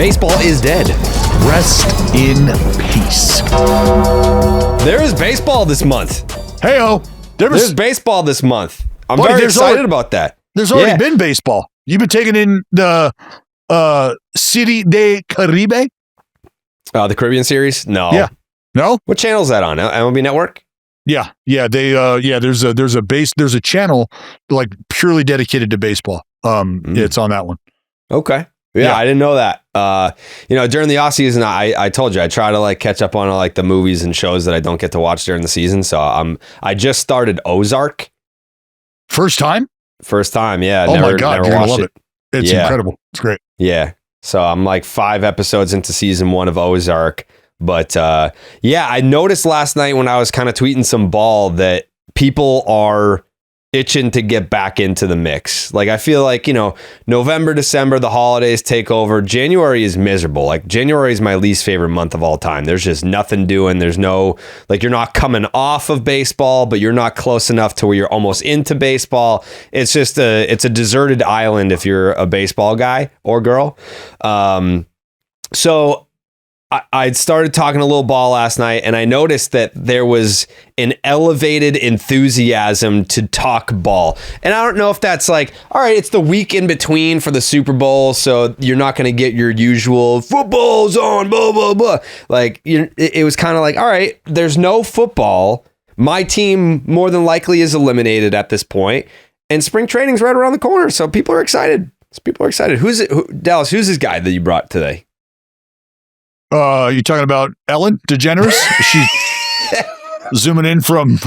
Baseball is dead. Rest in peace. There is baseball this month. Hey-o. There's baseball this month. I'm very excited about that. There's already been baseball. You've been taking in the City de Caribe? The Caribbean series? No. Yeah. No? What channel is that on? MLB Network? Yeah. There's a channel like purely dedicated to baseball. It's on that one. Okay. Yeah, I didn't know that. During the off season, I told you I try to like catch up on like the movies and shows that I don't get to watch during the season. So I just started Ozark. First time? Yeah. Oh my God, you're gonna love it. It's incredible. It's great. Yeah. So I'm like 5 episodes into season 1 of Ozark. But I noticed last night when I was kind of tweeting some ball that people are itching to get back into the mix. Like I feel like, November, December, the holidays take over. January is miserable. Like January is my least favorite month of all time. There's just nothing doing. There's no, like you're not coming off of baseball, but you're not close enough to where you're almost into baseball. It's just it's a deserted island if you're a baseball guy or girl. So I started talking a little ball last night, and I noticed that there was an elevated enthusiasm to talk ball. And I don't know if that's like, all right, it's the week in between for the Super Bowl, so you're not going to get your usual football's on, blah, blah, blah. Like, it was kind of like, all right, there's no football. My team more than likely is eliminated at this point, and spring training's right around the corner, so people are excited. Dallas, who's this guy that you brought today? You talking about Ellen DeGeneres? She's zooming in from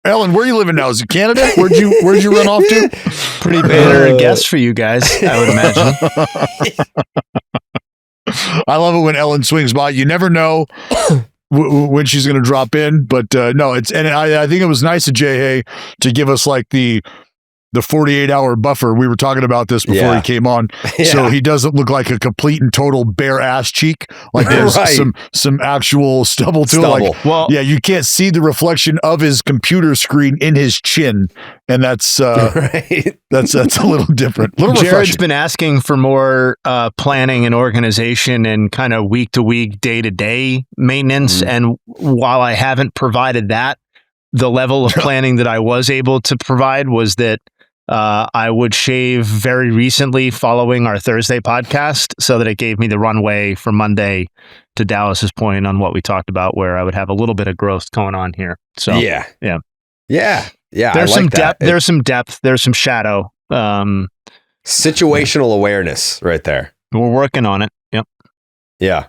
Ellen. Where are you living now? Is it Canada? Where'd you run off to? Pretty banner guess for you guys, I would imagine. I love it when Ellen swings by. You never know when she's going to drop in, but no, I think it was nice of Jayhay to give us like the 48-hour buffer. We were talking about this before he came on. Yeah. So he doesn't look like a complete and total bare ass cheek. Like there's some actual stubble to it. Like, you can't see the reflection of his computer screen in his chin. And that's that's a little different. Jared's been asking for more planning and organization and kind of week to week, day to day maintenance. And while I haven't provided that, the level of planning that I was able to provide was that I would shave very recently following our Thursday podcast so that it gave me the runway for Monday, to Dallas's point on what we talked about, where I would have a little bit of growth going on here. So yeah. There's some depth. There's some depth. There's some shadow. Situational awareness right there. We're working on it. Yep. Yeah.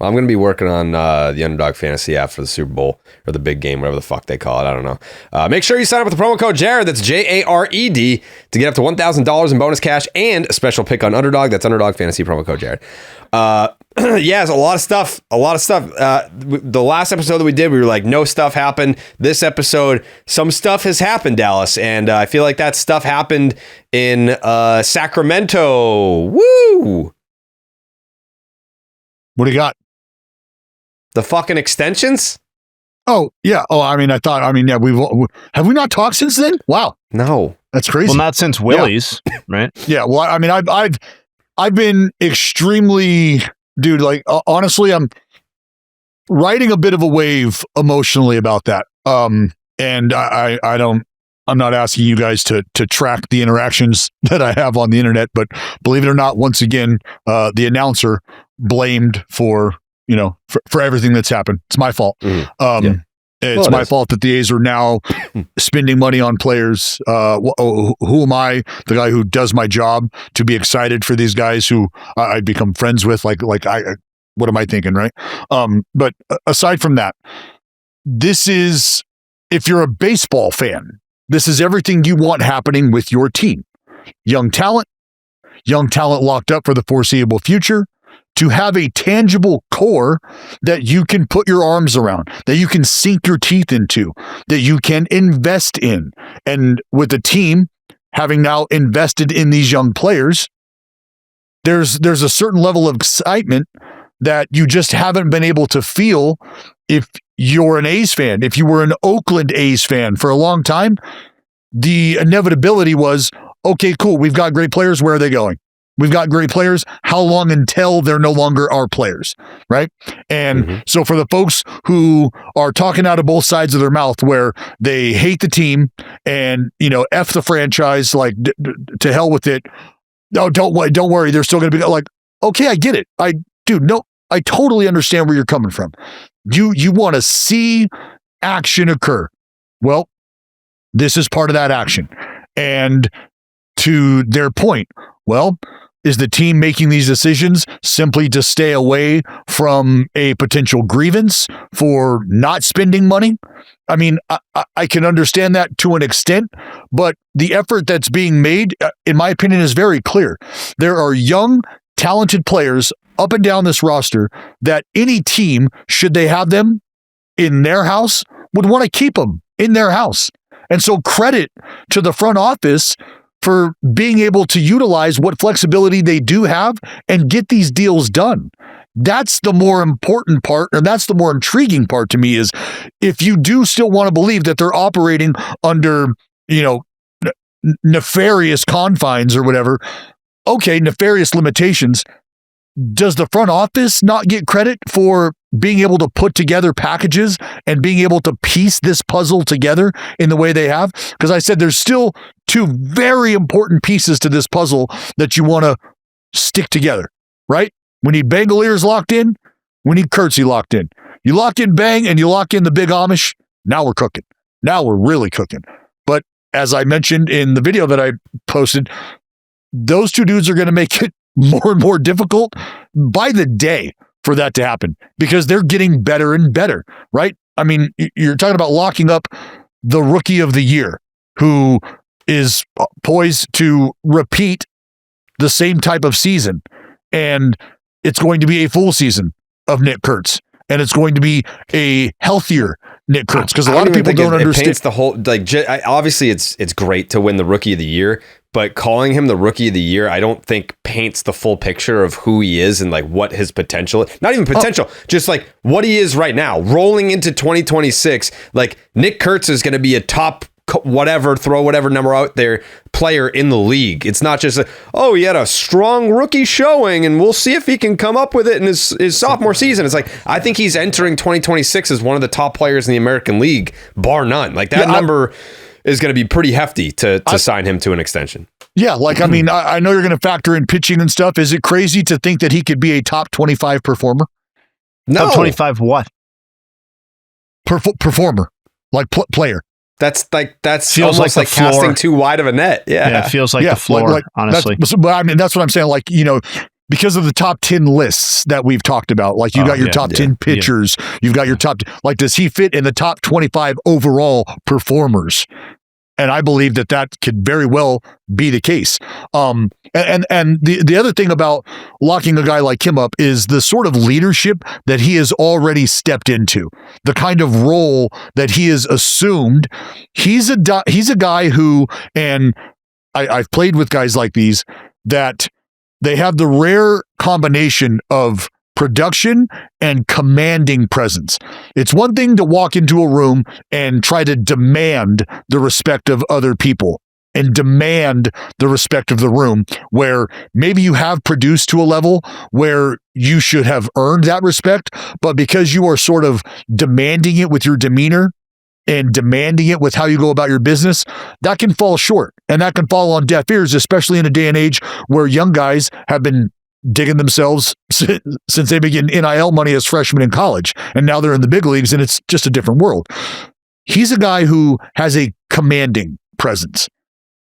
Well, I'm going to be working on the Underdog Fantasy app for the Super Bowl or the big game, whatever the fuck they call it. I don't know. Make sure you sign up with the promo code Jared. That's Jared to get up to $1,000 in bonus cash and a special pick on Underdog. That's Underdog Fantasy, promo code Jared. It's a lot of stuff. The last episode that we did, we were like, no stuff happened. This episode, some stuff has happened, Dallas. And I feel like that stuff happened in Sacramento. Woo! What do you got? The fucking extensions? Oh, yeah. Oh, I mean, have we not talked since then? Wow. No. That's crazy. Well, not since Willie's, right? Yeah. Well, I mean, I've been extremely, dude, like, honestly, I'm riding a bit of a wave emotionally about that. And I'm not asking you guys to track the interactions that I have on the internet, but believe it or not, once again, the announcer blamed for everything that's happened. It's my fault. It's my fault that the A's are now spending money on players. Who am I, the guy who does my job, to be excited for these guys who I become friends with? What am I thinking, right? But aside from that, this is, if you're a baseball fan, this is everything you want happening with your team. Young talent locked up for the foreseeable future. To have a tangible core that you can put your arms around, that you can sink your teeth into, that you can invest in. And with the team having now invested in these young players, there's a certain level of excitement that you just haven't been able to feel if you're an A's fan. If you were an Oakland A's fan for a long time, the inevitability was, okay, cool, we've got great players. Where are they going? We've got great players. How long until they're no longer our players, right? And so for the folks who are talking out of both sides of their mouth where they hate the team and, F the franchise, like to hell with it. No, don't worry. They're still going to be like, okay, I get it. I totally understand where you're coming from. You want to see action occur. Well, this is part of that action. And to their point, well, is the team making these decisions simply to stay away from a potential grievance for not spending money? I mean, I can understand that to an extent, but the effort that's being made, in my opinion, is very clear. There are young, talented players up and down this roster that any team, should they have them in their house, would want to keep them in their house. And so credit to the front office for being able to utilize what flexibility they do have and get these deals done. That's the more important part, or that's the more intriguing part to me, is if you do still want to believe that they're operating under, nefarious confines or whatever, okay, nefarious limitations. Does the front office not get credit for being able to put together packages and being able to piece this puzzle together in the way they have? Because I said there's still two very important pieces to this puzzle that you want to stick together, right? We need Bangaleers locked in. We need Kurtz locked in. You lock in Bang and you lock in the big Amish. Now we're cooking. Now we're really cooking. But as I mentioned in the video that I posted, those two dudes are going to make it more and more difficult by the day for that to happen because they're getting better and better, right? I mean, you're talking about locking up the rookie of the year who is poised to repeat the same type of season. And it's going to be a full season of Nick Kurtz. And it's going to be a healthier Nick Kurtz because a lot of people don't understand. It paints the whole, obviously it's great to win the rookie of the year, but calling him the rookie of the year, I don't think paints the full picture of who he is and like what his potential, not even potential, just like what he is right now. Rolling into 2026, like Nick Kurtz is going to be a top whatever, throw whatever number out there, player in the league. It's not just he had a strong rookie showing and we'll see if he can come up with it in his sophomore season. It's like, I think he's entering 2026 as one of the top players in the American League, bar none. Like that number is going to be pretty hefty to sign him to an extension. Yeah, like, I mean, I know you're going to factor in pitching and stuff. Is it crazy to think that he could be a top 25 performer? No. Top 25 what? Performer, like player. That's feels almost like casting too wide of a net. Yeah, it feels like the floor, honestly. But I mean, that's what I'm saying. Like, because of the top 10 lists that we've talked about, like you got your top 10 pitchers, you've got your top, like, does he fit in the top 25 overall performers? And I believe that could very well be the case. And the other thing about locking a guy like him up is the sort of leadership that he has already stepped into, the kind of role that he has assumed. He's a guy who, and I've played with guys like these, that they have the rare combination of production and commanding presence. It's one thing to walk into a room and try to demand the respect of other people and demand the respect of the room, where maybe you have produced to a level where you should have earned that respect, but because you are sort of demanding it with your demeanor and demanding it with how you go about your business, that can fall short and that can fall on deaf ears, especially in a day and age where young guys have been digging themselves since they began NIL money as freshmen in college. And now they're in the big leagues and it's just a different world. He's a guy who has a commanding presence.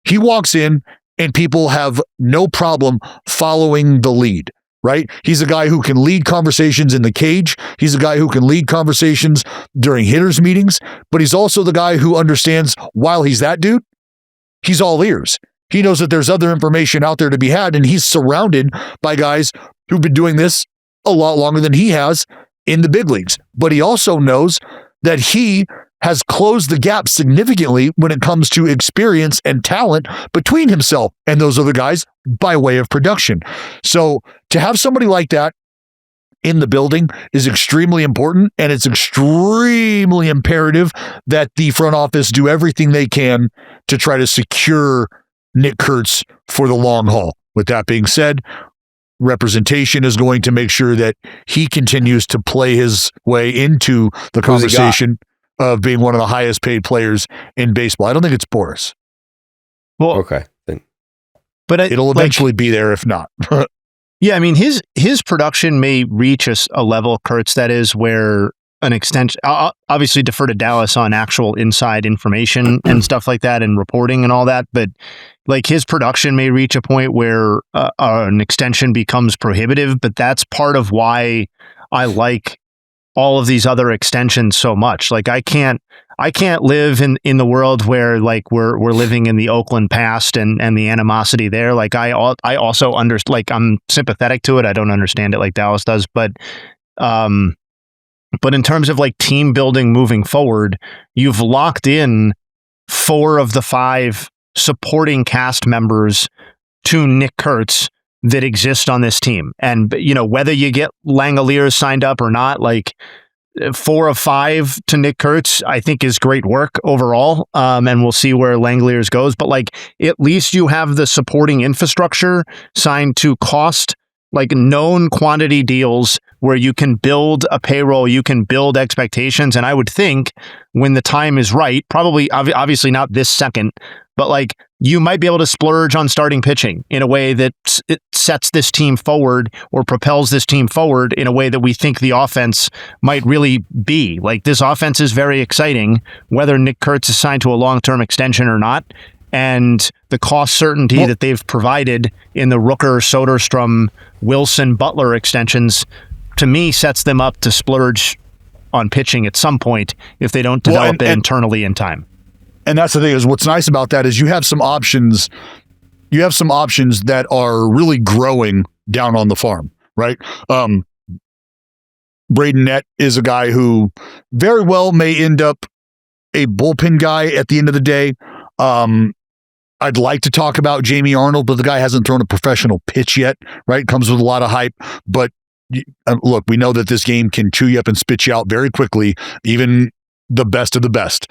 He walks in and people have no problem following the lead, right? He's a guy who can lead conversations in the cage. He's a guy who can lead conversations during hitters meetings, but he's also the guy who understands while he's that dude, he's all ears. He knows that there's other information out there to be had, and he's surrounded by guys who've been doing this a lot longer than he has in the big leagues. But he also knows that he has closed the gap significantly when it comes to experience and talent between himself and those other guys by way of production. So to have somebody like that in the building is extremely important, and it's extremely imperative that the front office do everything they can to try to secure Nick Kurtz for the long haul. With that being said, representation is going to make sure that he continues to play his way into the conversation of being one of the highest paid players in baseball. I don't think it's Boris. Well, okay. But it'll eventually be there if not. Yeah, I mean, his production may reach a level, Kurtz, that is where an extension, I'll obviously defer to Dallas on actual inside information and stuff like that and reporting and all that, but like his production may reach a point where an extension becomes prohibitive, but that's part of why I like all of these other extensions so much. Like I can't live in the world where like we're living in the Oakland past and the animosity there. Like I also like I'm sympathetic to it. I don't understand it like Dallas does, but in terms of like team building moving forward, you've locked in 4 of the 5 supporting cast members to Nick Kurtz that exist on this team. And, you know, whether you get Langoliers signed up or not, like 4 of 5 to Nick Kurtz, I think is great work overall. And we'll see where Langoliers goes. But like, at least you have the supporting infrastructure signed to cost, like known quantity deals where you can build a payroll, you can build expectations. And I would think when the time is right, probably obviously not this second, but like you might be able to splurge on starting pitching in a way that it sets this team forward or propels this team forward in a way that we think the offense might really be. Like this offense is very exciting, whether Nick Kurtz is signed to a long-term extension or not. And the cost certainty that they've provided in the Rooker, Soderstrom, Wilson, Butler extensions, to me, sets them up to splurge on pitching at some point if they don't develop it internally in time. And that's the thing is what's nice about that is you have some options. You have some options that are really growing down on the farm, right? Braden Nett is a guy who very well may end up a bullpen guy at the end of the day. I'd like to talk about Jamie Arnold, but the guy hasn't thrown a professional pitch yet, right? Comes with a lot of hype. But look, we know that this game can chew you up and spit you out very quickly, even the best of the best.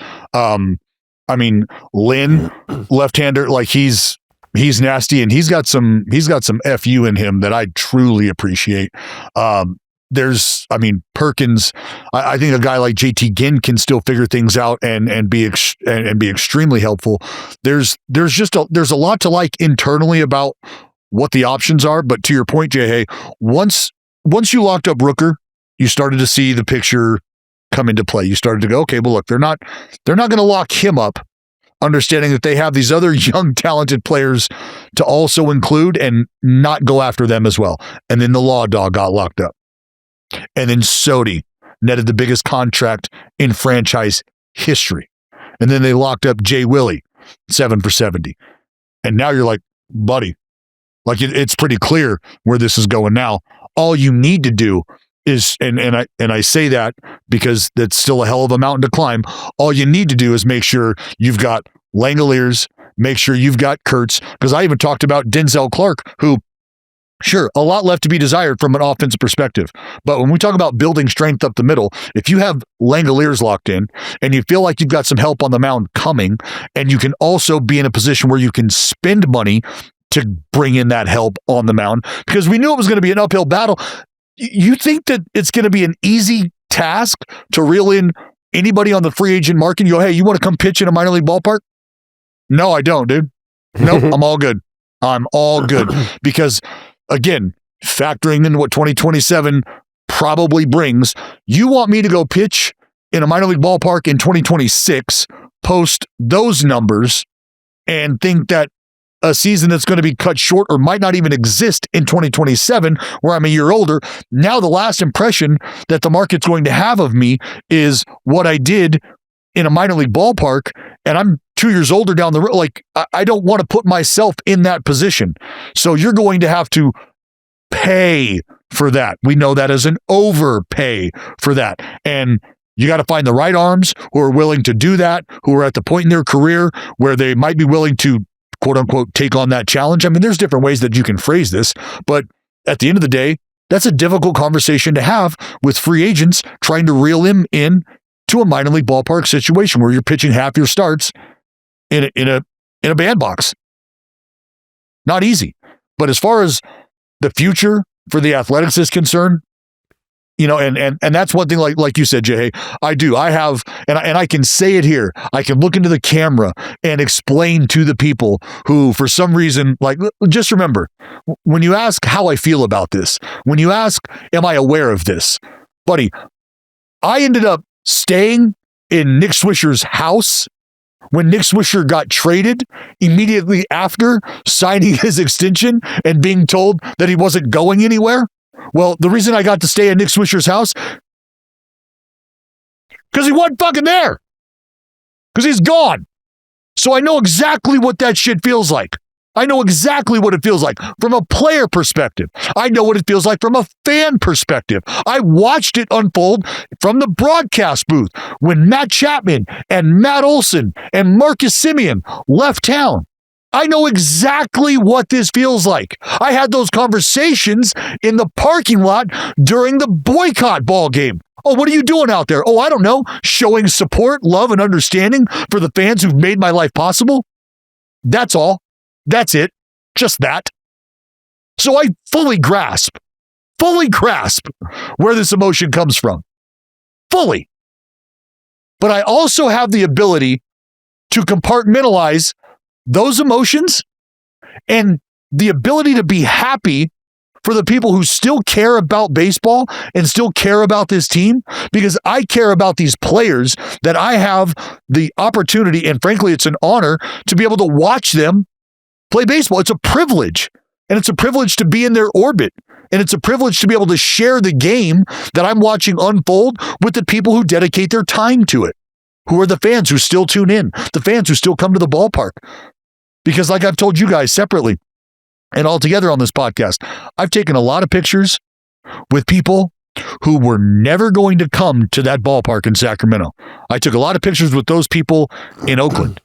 I mean, Lynn, left-hander, like he's nasty and he's got some FU in him that I truly appreciate. Perkins, I think a guy like JT Ginn can still figure things out and be extremely helpful. There's a lot to like internally about what the options are, but to your point, Jayhay, once you locked up Rooker, you started to see the picture come into play. You started to go, okay, well look, they're not going to lock him up, understanding that they have these other young talented players to also include and not go after them as well. And then the Law Dog got locked up. And then Sodi netted the biggest contract in franchise history. And then they locked up Jay Willie, 7 for 70. And now you're like, buddy, like it's pretty clear where this is going now. All you need to do is, and I say that because that's still a hell of a mountain to climb. All you need to do is make sure you've got Langoliers, make sure you've got Kurtz, because I even talked about Denzel Clark, who, sure, a lot left to be desired from an offensive perspective. But when we talk about building strength up the middle, if you have Langoliers locked in and you feel like you've got some help on the mound coming, and you can also be in a position where you can spend money to bring in that help on the mound, because we knew it was going to be an uphill battle. You think that it's going to be an easy task to reel in anybody on the free agent market and you go, hey, you want to come pitch in a minor league ballpark? No, I don't, dude. Nope, I'm all good. I'm all good. Because, again, factoring in what 2027 probably brings, you want me to go pitch in a minor league ballpark in 2026, post those numbers, and think that a season that's going to be cut short or might not even exist in 2027, where I'm a year older. Now the last impression that the market's going to have of me is what I did in a minor league ballpark, and I'm 2 years older down the road. Like, I don't want to put myself in that position. So you're going to have to pay for that. We know that as an overpay for that. And you got to find the right arms who are willing to do that, who are at the point in their career where they might be willing to, quote unquote, take on that challenge. I mean, there's different ways that you can phrase this, but at the end of the day, that's a difficult conversation to have with free agents trying to reel him in to a minor league ballpark situation where you're pitching half your starts in a bandbox. Not easy. But as far as the future for the Athletics is concerned, you know, and that's one thing, like you said, Jayhay, I have, and I can say it here. I can look into the camera and explain to the people who, for some reason, like, just remember, when you ask how I feel about this, when you ask, am I aware of this, buddy, I ended up staying in Nick Swisher's house when Nick Swisher got traded immediately after signing his extension and being told that he wasn't going anywhere. Well, the reason I got to stay at Nick Swisher's house, because he wasn't fucking there. Because he's gone. So I know exactly what that shit feels like. I know exactly what it feels like from a player perspective. I know what it feels like from a fan perspective. I watched it unfold from the broadcast booth when Matt Chapman and Matt Olson and Marcus Semien left town. I know exactly what this feels like. I had those conversations in the parking lot during the boycott ball game. Oh, what are you doing out there? Oh, I don't know. Showing support, love, and understanding for the fans who've made my life possible. That's all. That's it. Just that. So I fully grasp where this emotion comes from. Fully. But I also have the ability to compartmentalize those emotions and the ability to be happy for the people who still care about baseball and still care about this team, because I care about these players that I have the opportunity, and frankly, it's an honor to be able to watch them play baseball. It's a privilege, and it's a privilege to be in their orbit, and it's a privilege to be able to share the game that I'm watching unfold with the people who dedicate their time to it, who are the fans who still tune in, the fans who still come to the ballpark. Because like I've told you guys separately and all together on this podcast, I've taken a lot of pictures with people who were never going to come to that ballpark in Sacramento. I took a lot of pictures with those people in Oakland,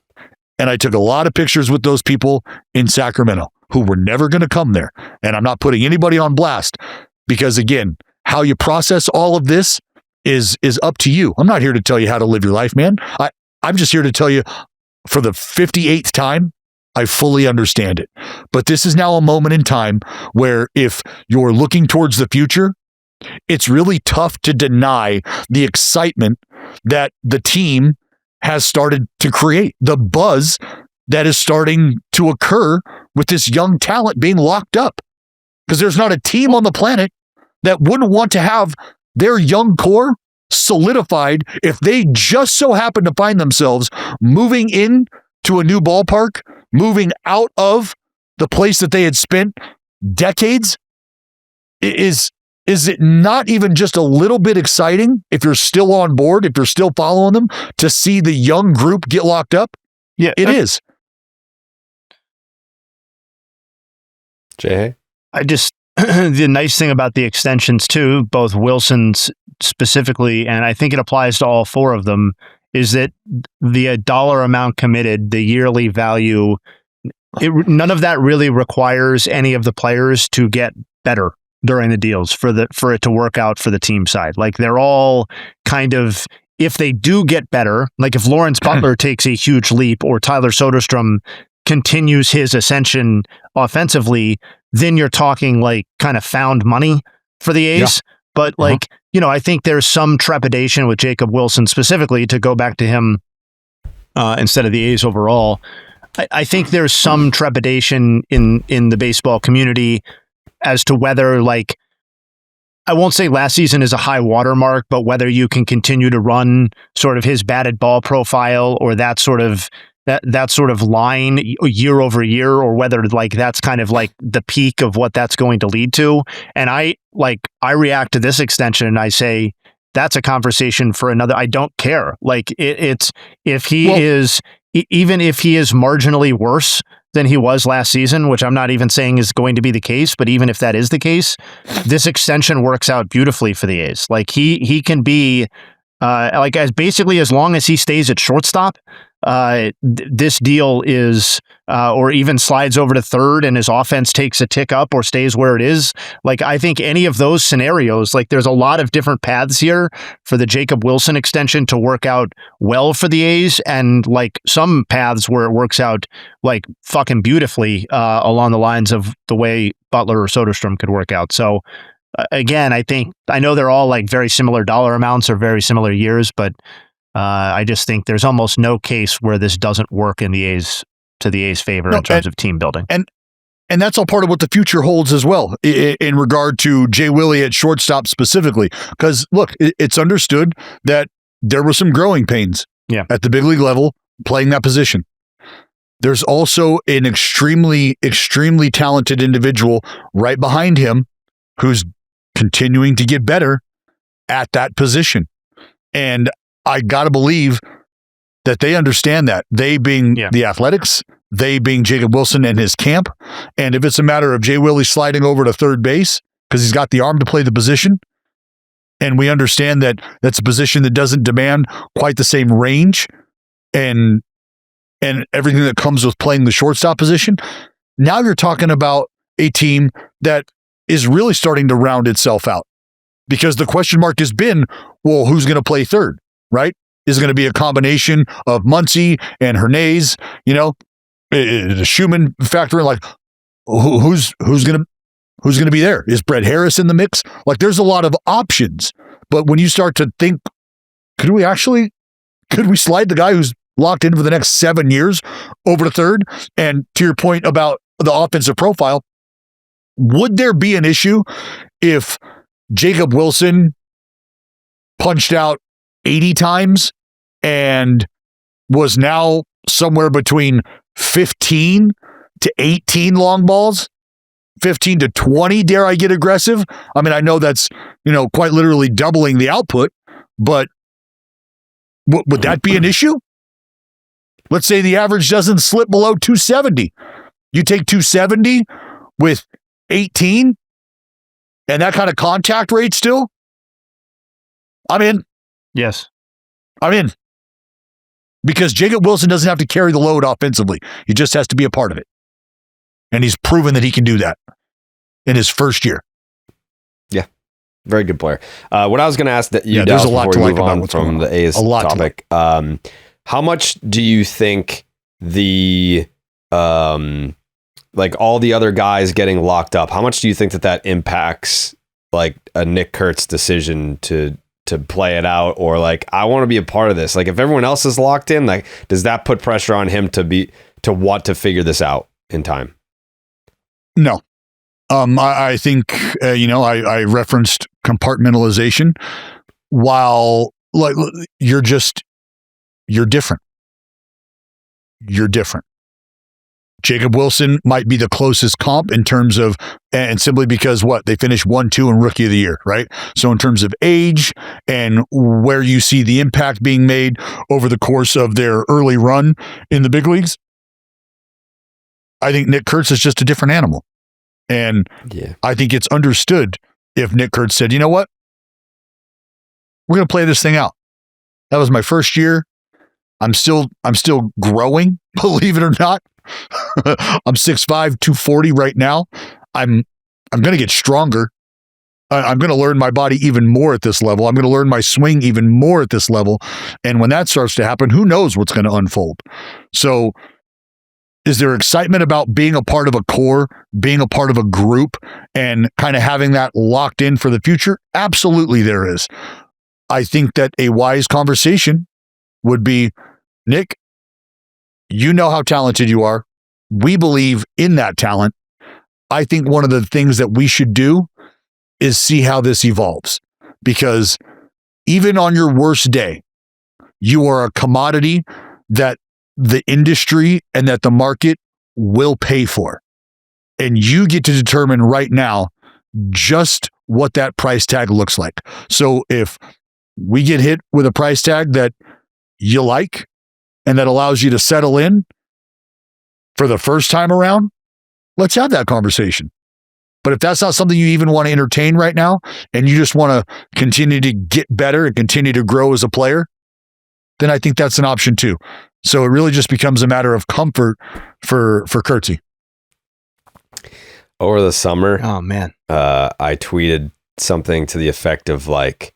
and I took a lot of pictures with those people in Sacramento who were never going to come there. And I'm not putting anybody on blast because, again, how you process all of this is up to you. I'm not here to tell you how to live your life, man. I'm just here to tell you for the 58th time, I fully understand it. But this is now a moment in time where if you're looking towards the future, it's really tough to deny the excitement that the team has started to create, the buzz that is starting to occur with this young talent being locked up. Because there's not a team on the planet that wouldn't want to have their young core solidified if they just so happen to find themselves moving in to a new ballpark, moving out of the place that they had spent decades. Is it not even just a little bit exciting, if you're still on board, if you're still following them, to see the young group get locked up? Yeah, it is. Jayhay? The nice thing about the extensions too, both Wilson's specifically, and I think it applies to all four of them, is that the dollar amount committed, the yearly value, none of that really requires any of the players to get better during the deals for it to work out for the team side. Like, they're all kind of, if they do get better, like if Lawrence Butler takes a huge leap or Tyler Soderstrom continues his ascension offensively, then you're talking like kind of found money for the A's. Yeah. But like, I think there's some trepidation with Jacob Wilson specifically, to go back to him instead of the A's overall. I think there's some trepidation in the baseball community as to whether, like, I won't say last season is a high watermark, but whether you can continue to run sort of his batted ball profile or that sort of line year over year, or whether like that's kind of like the peak of what that's going to lead to. And I react to this extension and I say, that's a conversation for another. I don't care. Like it's if he is, even if he is marginally worse than he was last season, which I'm not even saying is going to be the case, but even if that is the case, this extension works out beautifully for the A's. Like he can be as long as he stays at shortstop, this deal is, or even slides over to third and his offense takes a tick up or stays where it is. Like, I think any of those scenarios, like there's a lot of different paths here for the Jacob Wilson extension to work out well for the A's, and like some paths where it works out like fucking beautifully along the lines of the way Butler or Soderstrom could work out. So again, I know they're all like very similar dollar amounts or very similar years, but I just think there's almost no case where this doesn't work in the A's favor in terms of team building. And that's all part of what the future holds as well in regard to Jay Willie at shortstop specifically. Because look, it's understood that there were some growing pains at the big league level playing that position. There's also an extremely, extremely talented individual right behind him who's continuing to get better at that position. And I got to believe that they understand that, they being the Athletics, they being Jacob Wilson and his camp. And if it's a matter of Jay Willie sliding over to third base because he's got the arm to play the position, and we understand that that's a position that doesn't demand quite the same range and everything that comes with playing the shortstop position, now you're talking about a team that is really starting to round itself out. Because the question mark has been, well, who's going to play third, right? Is it going to be a combination of Muncy and Hernandez? You know, the Schumann factor in, like, who's going to be there? Is Brett Harris in the mix? Like, there's a lot of options. But when you start to think, could we slide the guy who's locked in for the next 7 years over to third? And to your point about the offensive profile, would there be an issue if Jacob Wilson punched out 80 times and was now somewhere between 15 to 18 long balls, 15 to 20, dare I get aggressive? I mean, I know that's, quite literally doubling the output, but would that be an issue? Let's say the average doesn't slip below 270. You take 270 with 18 and that kind of contact rate still? I'm in. Yes. I'm in. Because Jacob Wilson doesn't have to carry the load offensively. He just has to be a part of it. And he's proven that he can do that in his first year. Yeah. Very good player. What I was going to ask that you, there's a lot to like about what's from the A's topic. How much do you think the like all the other guys getting locked up, how much do you think that impacts like a Nick Kurtz decision to play it out, or like, I want to be a part of this? Like, if everyone else is locked in, like, does that put pressure on him to want to figure this out in time? No. I think, I referenced compartmentalization. While like you're different. You're different. Jacob Wilson might be the closest comp in terms of, and simply because they finished 1-2 in Rookie of the Year, right? So in terms of age and where you see the impact being made over the course of their early run in the big leagues, I think Nick Kurtz is just a different animal. And I think it's understood if Nick Kurtz said, you know what? We're going to play this thing out. That was my first year. I'm still growing, believe it or not. I'm 6'5", 240 right now. I'm going to get stronger. I'm going to learn my body even more at this level. I'm going to learn my swing even more at this level. And when that starts to happen, who knows what's going to unfold? So is there excitement about being a part of a core, being a part of a group, and kind of having that locked in for the future? Absolutely there is. I think that a wise conversation would be, Nick, you know how talented you are. We believe in that talent. I think one of the things that we should do is see how this evolves. Because even on your worst day, you are a commodity that the industry and that the market will pay for. And you get to determine right now just what that price tag looks like. So if we get hit with a price tag that you like and that allows you to settle in for the first time around, let's have that conversation. But if that's not something you even want to entertain right now, and you just want to continue to get better and continue to grow as a player, then I think that's an option too. So it really just becomes a matter of comfort for Kurtz. Over the summer, Oh man. I tweeted something to the effect of like,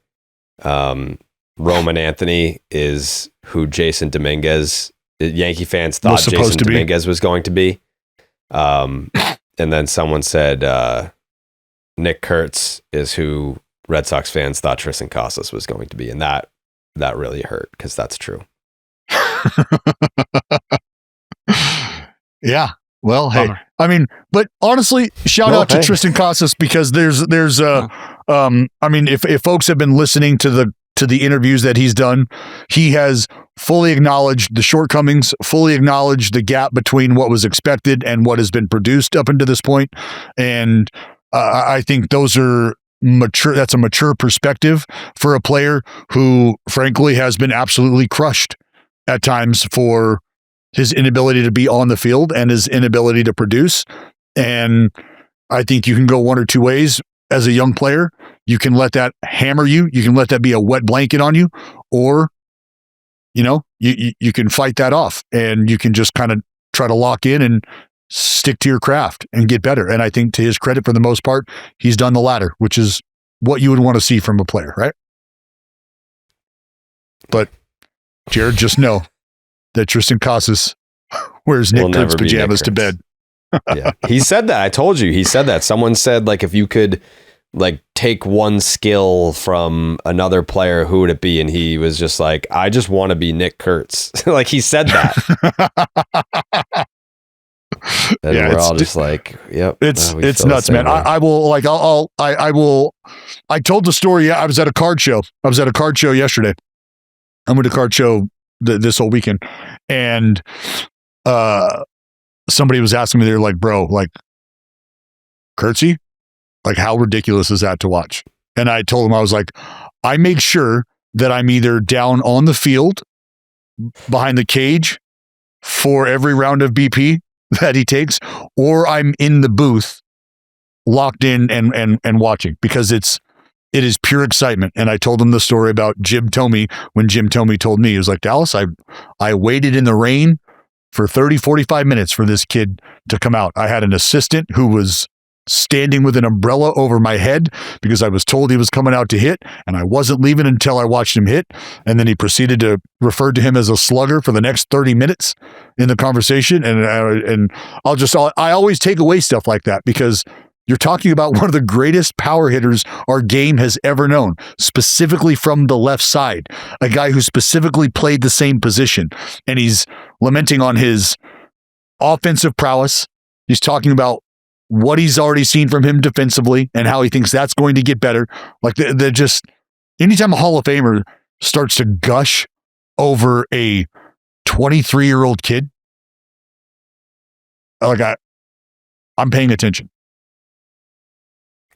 Roman Anthony is who Jason Dominguez, Yankee fans thought Jason Dominguez was going to be. And then someone said, Nick Kurtz is who Red Sox fans thought Tristan Casas was going to be. And that really hurt because that's true. Yeah. Well, hey, I mean, but honestly, shout out to Tristan Casas because there's I mean, if folks have been listening to the interviews that he's done, he has fully acknowledged the shortcomings, fully acknowledged the gap between what was expected and what has been produced up until this point. And I think those are mature. That's a mature perspective for a player who frankly has been absolutely crushed at times for his inability to be on the field and his inability to produce. And I think you can go one or two ways as a young player. You can let that hammer you. You can let that be a wet blanket on you, or, you can fight that off and you can just kind of try to lock in and stick to your craft and get better. And I think to his credit, for the most part, he's done the latter, which is what you would want to see from a player, right? But Jared, just know that Tristan Casas wears Nick Kurtz pajamas to bed. Yeah, he said that. I told you, he said that. Someone said, like, if you could, like, take one skill from another player, who would it be? And he was just like, I just want to be Nick Kurtz. Like, he said that. And we're all just like, yep. It's nuts, man. I told the story. I was at a card show. Yesterday. I went to a card show this whole weekend, and somebody was asking me, they're like, bro, like, Kurtzy, like, how ridiculous is that to watch? And I told him, I was like, I make sure that I'm either down on the field behind the cage for every round of BP that he takes, or I'm in the booth locked in and watching, because it is pure excitement. And I told him the story about Jim Thome, when Jim Thome told me, he was like, Dallas, I waited in the rain for 30, 45 minutes for this kid to come out. I had an assistant who was standing with an umbrella over my head because I was told he was coming out to hit, and I wasn't leaving until I watched him hit. And then he proceeded to refer to him as a slugger for the next 30 minutes in the conversation. And I always take away stuff like that, because you're talking about one of the greatest power hitters our game has ever known, specifically from the left side, a guy who specifically played the same position. And he's lamenting on his offensive prowess. He's talking about what he's already seen from him defensively and how he thinks that's going to get better. Like, they're just, anytime a Hall of Famer starts to gush over a 23-year-old kid, like, I'm paying attention.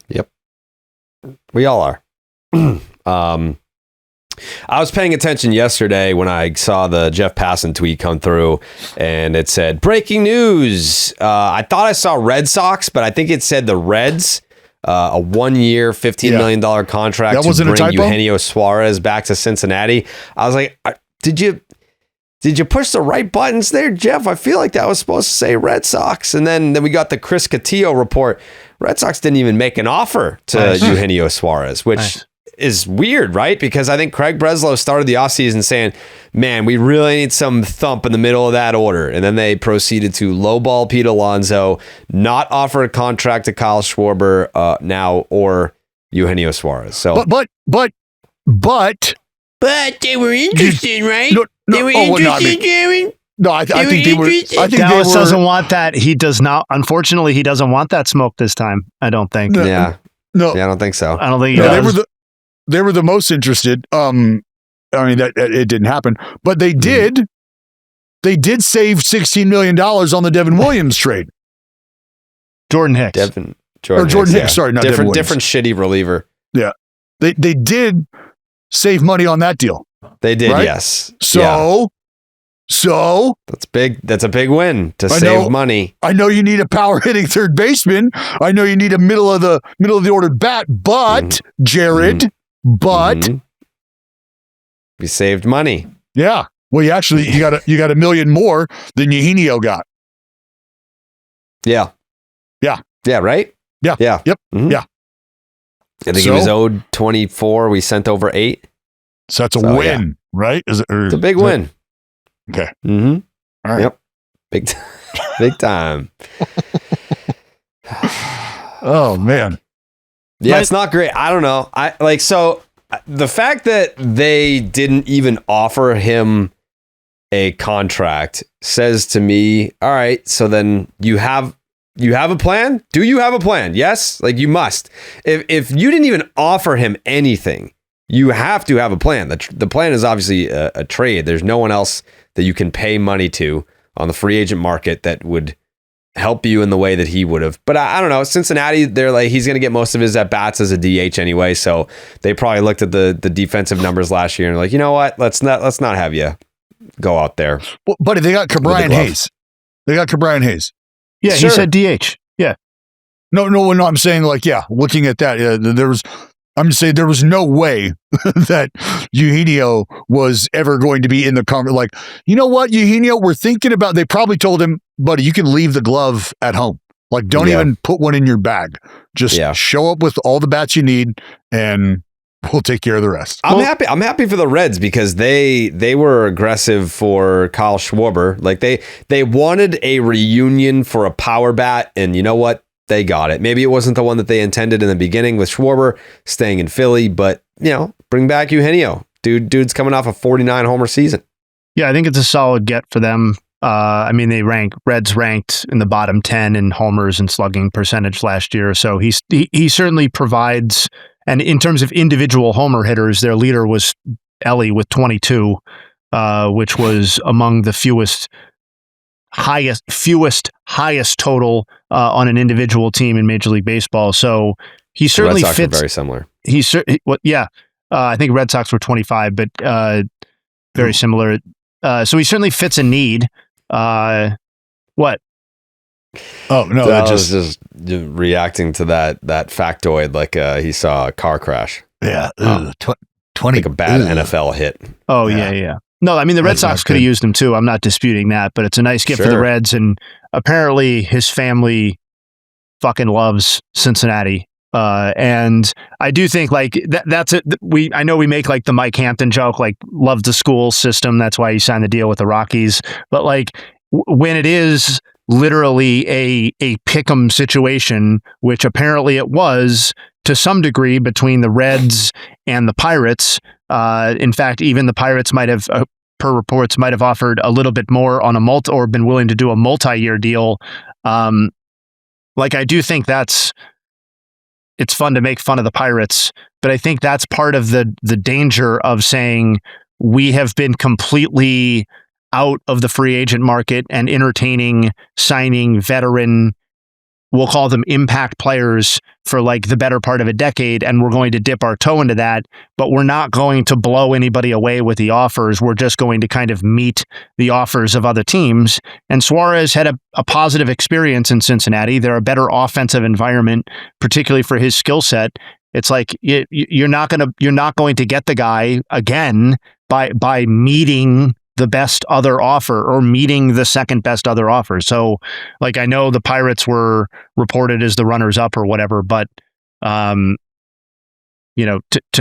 Yep. We all are. I was paying attention yesterday when I saw the Jeff Passan tweet come through, and it said, breaking news. I thought I saw Red Sox, but I think it said the Reds, a 1-year, $15 million contract to bring Eugenio Suárez back to Cincinnati. I was like, did you push the right buttons there, Jeff? I feel like that was supposed to say Red Sox. And then we got the Chris Cotillo report. Red Sox didn't even make an offer to Eugenio Suárez, which is weird, right? Because I think Craig Breslow started the offseason saying, man, we really need some thump in the middle of that order. And then they proceeded to lowball Pete Alonso, not offer a contract to Kyle Schwarber now, or Eugenio Suárez. So, but they were interested, right? They were interested, Jared? No, I think they were. I think Dallas doesn't want that. He does not. Unfortunately, he doesn't want that smoke this time. I don't think. No, yeah, I don't think so. I don't think he does. They were the most interested. I mean, that it didn't happen, but they did. They did save $16 million on the Devin Williams trade. Jordan Hicks. Jordan Hicks. Sorry, not Devin Williams. Different shitty reliever. Yeah, they did save money on that deal. They did, right? yes. So that's big. That's a big win to save money. I know you need a power hitting third baseman. I know you need a middle of the order bat, but Jared, we saved money. Yeah. Well, you got $1 million more than Eugenio got. Yeah. Yeah. Yeah, right? Yeah. Yeah. Yep. Mhm. Yeah. I think he was owed 24. We sent over 8. So that's a win, right? It's a big win. Okay. Mm-hmm. All right. Yep. Big time. Oh, man. Yeah, it's not great. I don't know. So the fact that they didn't even offer him a contract says to me, all right, so then you have a plan? Do you have a plan? Yes? Like, you must. If you didn't even offer him anything, you have to have a plan. The plan is obviously a trade. There's no one else that you can pay money to on the free agent market that would help you in the way that he would have. But I don't know. Cincinnati, they're like, he's going to get most of his at-bats as a DH anyway, so they probably looked at the defensive numbers last year and like, you know what? Let's not have you go out there. Well, buddy, they got Brian Hayes. Yeah, sure. He said DH. Yeah. No, I'm saying like, yeah, looking at that, I'm just saying there was no way that Eugenio was ever going to be in the conversation. Like, you know what, Eugenio, we're thinking about, they probably told him, buddy, you can leave the glove at home. Like, don't even put one in your bag. Just show up with all the bats you need and we'll take care of the rest. I'm happy for the Reds because they were aggressive for Kyle Schwarber. Like they wanted a reunion for a power bat, and you know what? They got it. Maybe it wasn't the one that they intended in the beginning with Schwarber staying in Philly, but bring back Eugenio. Dude's coming off a 49 homer season. Yeah, I think it's a solid get for them. Reds ranked in the bottom 10 in homers and slugging percentage last year. So he certainly provides. And in terms of individual homer hitters, their leader was Ellie with 22, which was among the highest total on an individual team in Major League Baseball. So he certainly Red Sox fits. Are very similar. I think Red Sox were 25, but very similar. So he certainly fits a need. What? Oh no! I was just reacting to that factoid, like he saw a car crash. Yeah, 20, like a bad NFL hit. Oh yeah. No, I mean the Red Sox could have used him too. I'm not disputing that, but it's a nice gift for the Reds, and apparently his family fucking loves Cincinnati. And I do think like that's it. I know we make like the Mike Hampton joke, like love the school system. That's why he signed the deal with the Rockies. But like when it is literally a pick'em situation, which apparently it was to some degree between the Reds and the Pirates. In fact, even the Pirates might have, per reports, might have offered a little bit more on or been willing to do a multi-year deal. Like I do think it's fun to make fun of the Pirates, but I think that's part of the danger of saying we have been completely out of the free agent market and entertaining signing veteran, we'll call them impact players for like the better part of a decade. And we're going to dip our toe into that, but we're not going to blow anybody away with the offers. We're just going to kind of meet the offers of other teams. And Suarez had a positive experience in Cincinnati. They're a better offensive environment, particularly for his skill set. It's like you're not going to get the guy again by meeting the best other offer or meeting the second best other offer. So like, I know the Pirates were reported as the runners up or whatever, but to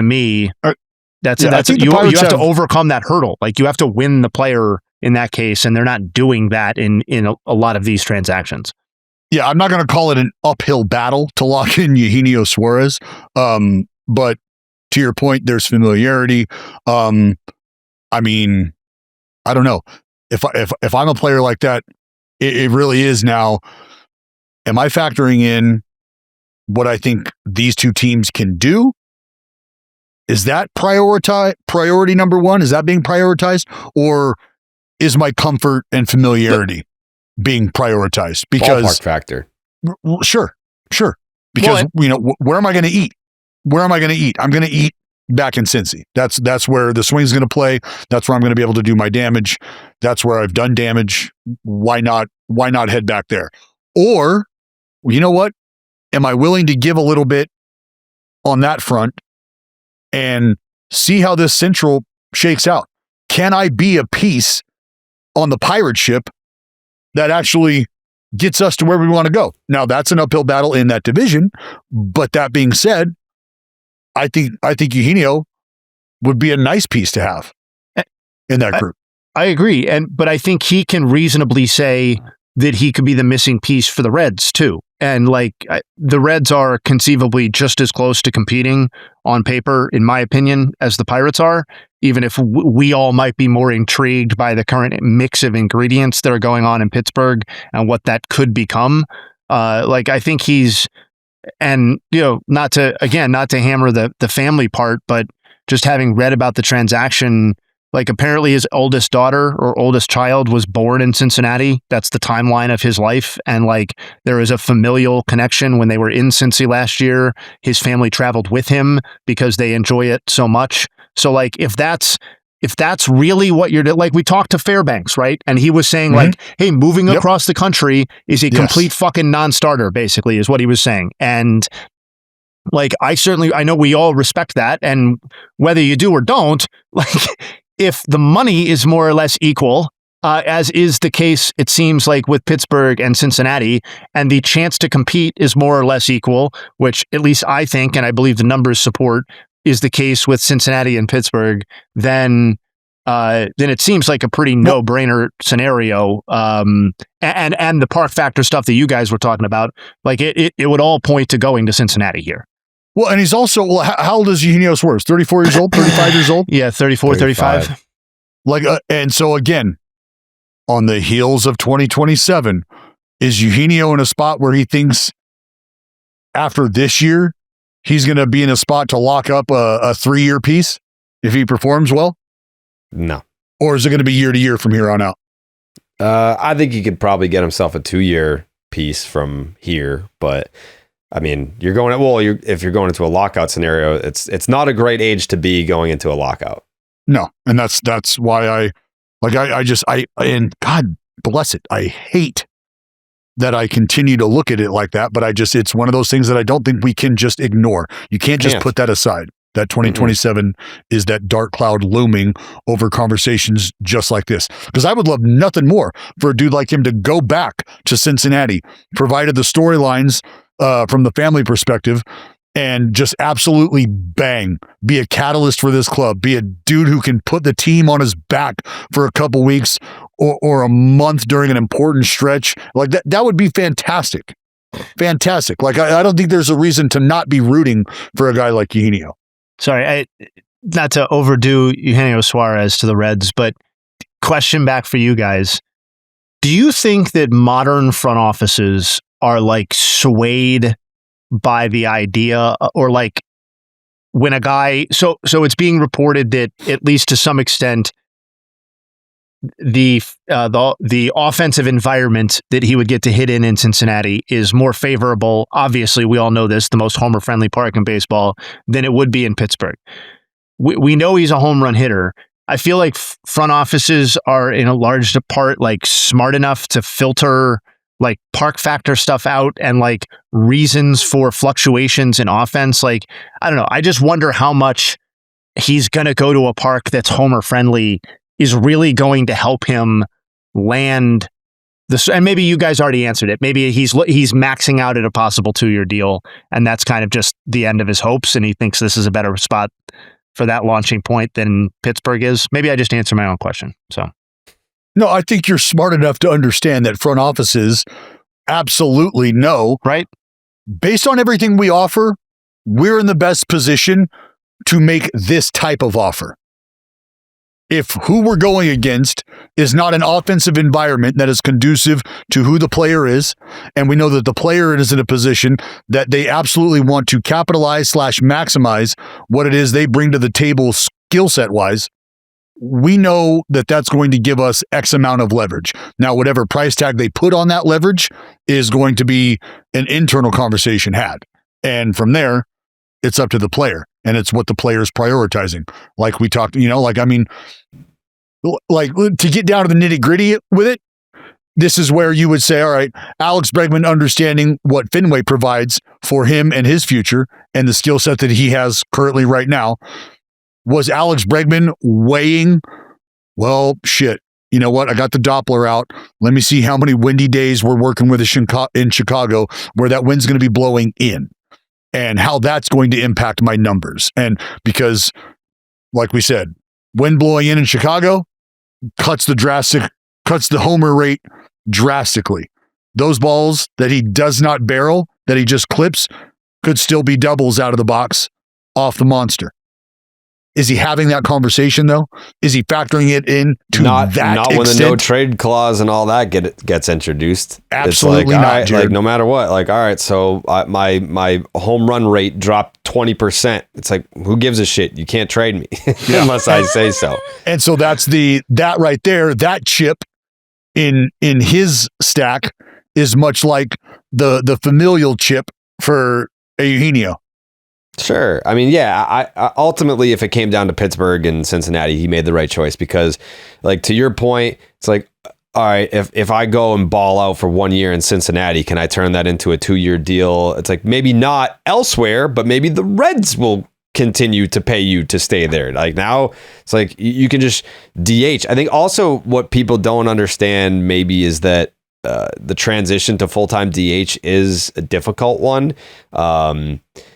me, you have to overcome that hurdle. Like you have to win the player in that case. And they're not doing that in a lot of these transactions. Yeah. I'm not going to call it an uphill battle to lock in Eugenio Suárez. But to your point, there's familiarity. I mean, I don't know if I'm a player like that, it really is now. Am I factoring in what I think these two teams can do? Is that priority number one? Is that being prioritized, or is my comfort and familiarity being prioritized? Because ballpark factor. Sure. Because where am I going to eat? I'm going to eat back in Cincy. That's where the swing's going to play. That's where I'm going to be able to do my damage. That's where I've done damage. Why not head back there? Or, you know what? Am I willing to give a little bit on that front and see how this Central shakes out? can I be a piece on the pirate ship that actually gets us to where we want to go? Now, that's an uphill battle in that division. But that being said, I think Eugenio would be a nice piece to have in that group. I agree. But I think he can reasonably say that he could be the missing piece for the Reds too. And the Reds are conceivably just as close to competing on paper, in my opinion, as the Pirates are, even if we all might be more intrigued by the current mix of ingredients that are going on in Pittsburgh and what that could become. I think he's, and, not to hammer the family part, but just having read about the transaction, apparently his oldest daughter or oldest child was born in Cincinnati. That's the timeline of his life. And there is a familial connection. When they were in Cincy last year, his family traveled with him because they enjoy it so much. So if that's really what you're doing, we talked to Fairbanks, right? And he was saying hey, moving across the country is a complete fucking non-starter, basically, is what he was saying. And I know we all respect that. And whether you do or don't, if the money is more or less equal, as is the case, it seems like with Pittsburgh and Cincinnati, and the chance to compete is more or less equal, which at least I think, and I believe the numbers support, is the case with Cincinnati and Pittsburgh, then it seems like a pretty no-brainer scenario. And the park factor stuff that you guys were talking about, it would all point to going to Cincinnati here. Well, and he's also, how old is Eugenio Suárez? 34 years old, 35 years old? Yeah, 35. And so again, on the heels of 2027, is Eugenio in a spot where he thinks after this year, he's going to be in a spot to lock up a 3-year piece if he performs well? No. Or is it going to be year to year from here on out? I think he could probably get himself a 2-year piece from here, but I mean, if you're going into a lockout scenario, it's not a great age to be going into a lockout. No, and that's why and God bless it, I hate that I continue to look at it like that, but it's one of those things that I don't think we can just ignore. You can't just put that aside. That 2027 is that dark cloud looming over conversations just like this. Because I would love nothing more for a dude like him to go back to Cincinnati, provided the storylines from the family perspective, and just absolutely be a catalyst for this club, be a dude who can put the team on his back for a couple weeks or a month during an important stretch. That would be fantastic. Fantastic. I don't think there's a reason to not be rooting for a guy like Eugenio. Sorry, not to overdo Eugenio Suárez to the Reds, but question back for you guys. Do you think that modern front offices are swayed by the idea, or when a guy, so it's being reported that at least to some extent, the offensive environment that he would get to hit in Cincinnati is more favorable. Obviously, we all know this, the most homer-friendly park in baseball, than it would be in Pittsburgh. We know he's a home run hitter. I feel like front offices are in a large part smart enough to filter park factor stuff out and reasons for fluctuations in offense. I don't know. I just wonder how much he's going to go to a park that's homer friendly is really going to help him land this. And maybe you guys already answered it. Maybe he's maxing out at a possible 2-year deal, and that's kind of just the end of his hopes. And he thinks this is a better spot for that launching point than Pittsburgh is. Maybe I just answered my own question. So. No, I think you're smart enough to understand that front offices absolutely know, right? Based on everything we offer, we're in the best position to make this type of offer. If who we're going against is not an offensive environment that is conducive to who the player is, and we know that the player is in a position that they absolutely want to capitalize / maximize what it is they bring to the table skill set wise, we know that that's going to give us X amount of leverage. Now, whatever price tag they put on that leverage is going to be an internal conversation had. And from there, it's up to the player, and it's what the player is prioritizing. Like we talked, to get down to the nitty gritty with it, this is where you would say, all right, Alex Bregman understanding what Fenway provides for him and his future and the skill set that he has currently right now. Was Alex Bregman weighing well, shit. You know what? I got the Doppler out. Let me see how many windy days we're working with in Chicago where that wind's going to be blowing in and how that's going to impact my numbers. And because, like we said, wind blowing in Chicago cuts the homer rate drastically. Those balls that he does not barrel, that he just clips, could still be doubles out of the box off the monster. Is he having that conversation, though? Is he factoring it in to not that not extent? when the no trade clause and all that gets introduced? Absolutely it's like, not, all right, Jared. like no matter what, like, all right, so my home run rate dropped 20%. It's like, who gives a shit? You can't trade me unless I say so. And so that's that right there. That chip in his stack is much like the familial chip for Eugenio. Sure. I mean, yeah, I ultimately, if it came down to Pittsburgh and Cincinnati, he made the right choice because, like, to your point, it's like, all right, if I go and ball out for 1 year in Cincinnati, can I turn that into a 2-year deal? It's like, maybe not elsewhere, but maybe the Reds will continue to pay you to stay there. Like now, it's like you can just DH. I think also what people don't understand maybe is that the transition to full-time DH is a difficult one.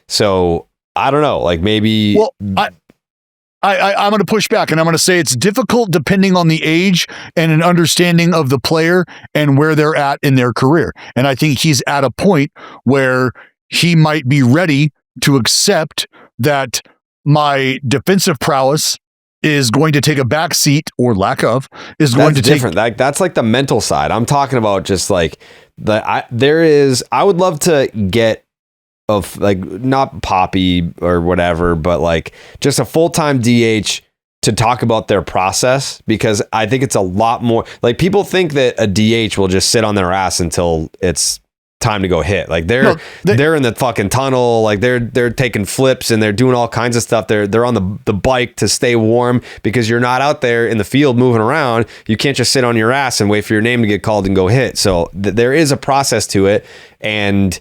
So I don't know, like maybe. Well, I'm going to push back and I'm going to say it's difficult depending on the age and an understanding of the player and where they're at in their career. And I think he's at a point where he might be ready to accept that my defensive prowess is going to take a back seat or lack of is going to different. That's like the mental side. I'm talking about just like I would love to get of like not Poppy or whatever, but like just a full-time DH to talk about their process, because I think it's a lot more like people think that a DH will just sit on their ass until it's time to go hit. Like they're in the fucking tunnel, like they're taking flips and they're doing all kinds of stuff. They're on the bike to stay warm because you're not out there in the field moving around. You can't just sit on your ass and wait for your name to get called and go hit. So there is a process to it, and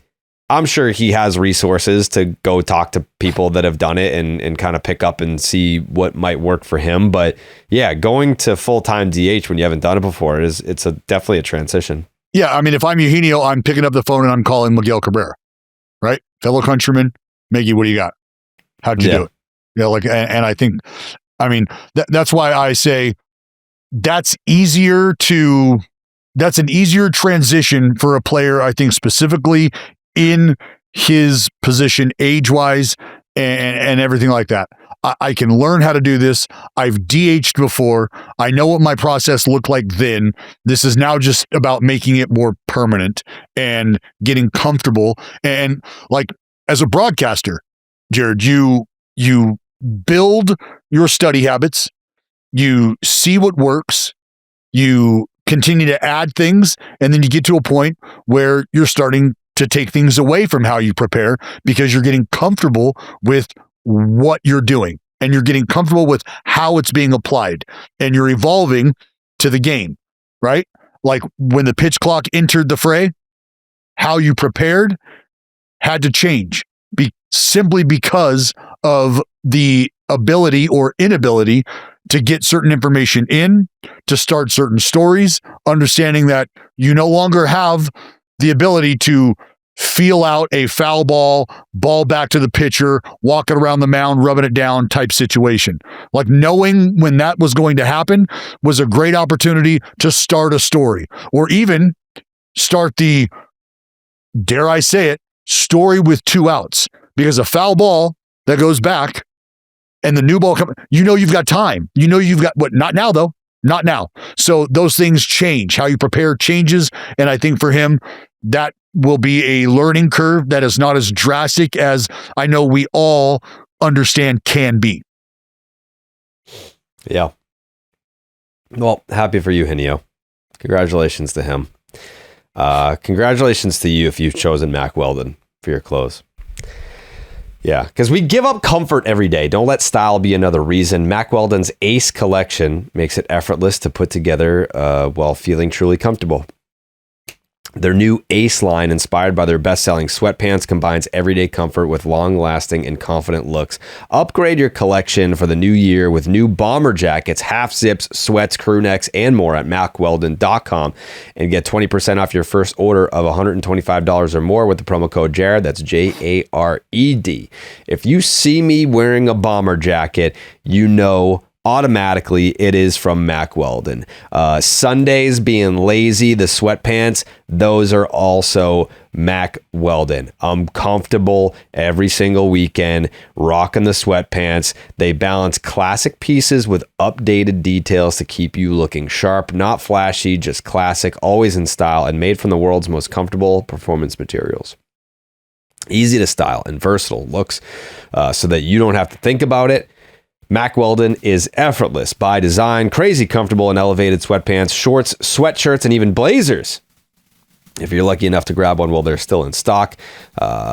I'm sure he has resources to go talk to people that have done it and kind of pick up and see what might work for him. But yeah, going to full-time DH when you haven't done it before it's definitely a transition. Yeah, I mean, if I'm Eugenio, I'm picking up the phone and I'm calling Miguel Cabrera, right? Fellow countryman, Miggy, what do you got? How'd you do it? You know, like, and I think, I mean, that's why I say that's an easier transition for a player, I think, specifically in his position, age-wise, and everything like that. I can learn how to do this. I've DH'd before. I know what my process looked like then. This is now just about making it more permanent and getting comfortable. And like as a broadcaster, Jared, you build your study habits. You see what works. You continue to add things. And then you get to a point where you're starting to take things away from how you prepare because you're getting comfortable with what you're doing and you're getting comfortable with how it's being applied and you're evolving to the game, right? Like when the pitch clock entered the fray, how you prepared had to change simply because of the ability or inability to get certain information in, to start certain stories, understanding that you no longer have the ability to feel out a foul ball back to the pitcher, walking around the mound, rubbing it down type situation. Like knowing when that was going to happen was a great opportunity to start a story or even start the, dare I say it, story with 2 outs, because a foul ball that goes back and the new ball comes, you've got time. You've got not now though, not now. So those things change. How you prepare changes. And I think for him, that will be a learning curve that is not as drastic as I know we all understand can be. Yeah. Well, happy for you, Eugenio. Congratulations to him. Congratulations to you if you've chosen Mack Weldon for your close. Yeah, because we give up comfort every day. Don't let style be another reason. Mack Weldon's Ace collection makes it effortless to put together while feeling truly comfortable. Their new Ace line, inspired by their best-selling sweatpants, combines everyday comfort with long-lasting and confident looks. Upgrade your collection for the new year with new bomber jackets, half zips, sweats, crew necks, and more at MacWeldon.com, and get 20% off your first order of $125 or more with the promo code Jared. That's Jared. If you see me wearing a bomber jacket, you know automatically it is from Mack Weldon. Sundays being lazy, the sweatpants, those are also Mack Weldon. I'm comfortable every single weekend rocking the sweatpants. They balance classic pieces with updated details to keep you looking sharp, not flashy, just classic, always in style, and made from the world's most comfortable performance materials. Easy to style and versatile looks so that you don't have to think about it. Mack Weldon is effortless by design, crazy comfortable and elevated sweatpants, shorts, sweatshirts, and even blazers. If you're lucky enough to grab one while they're still in stock,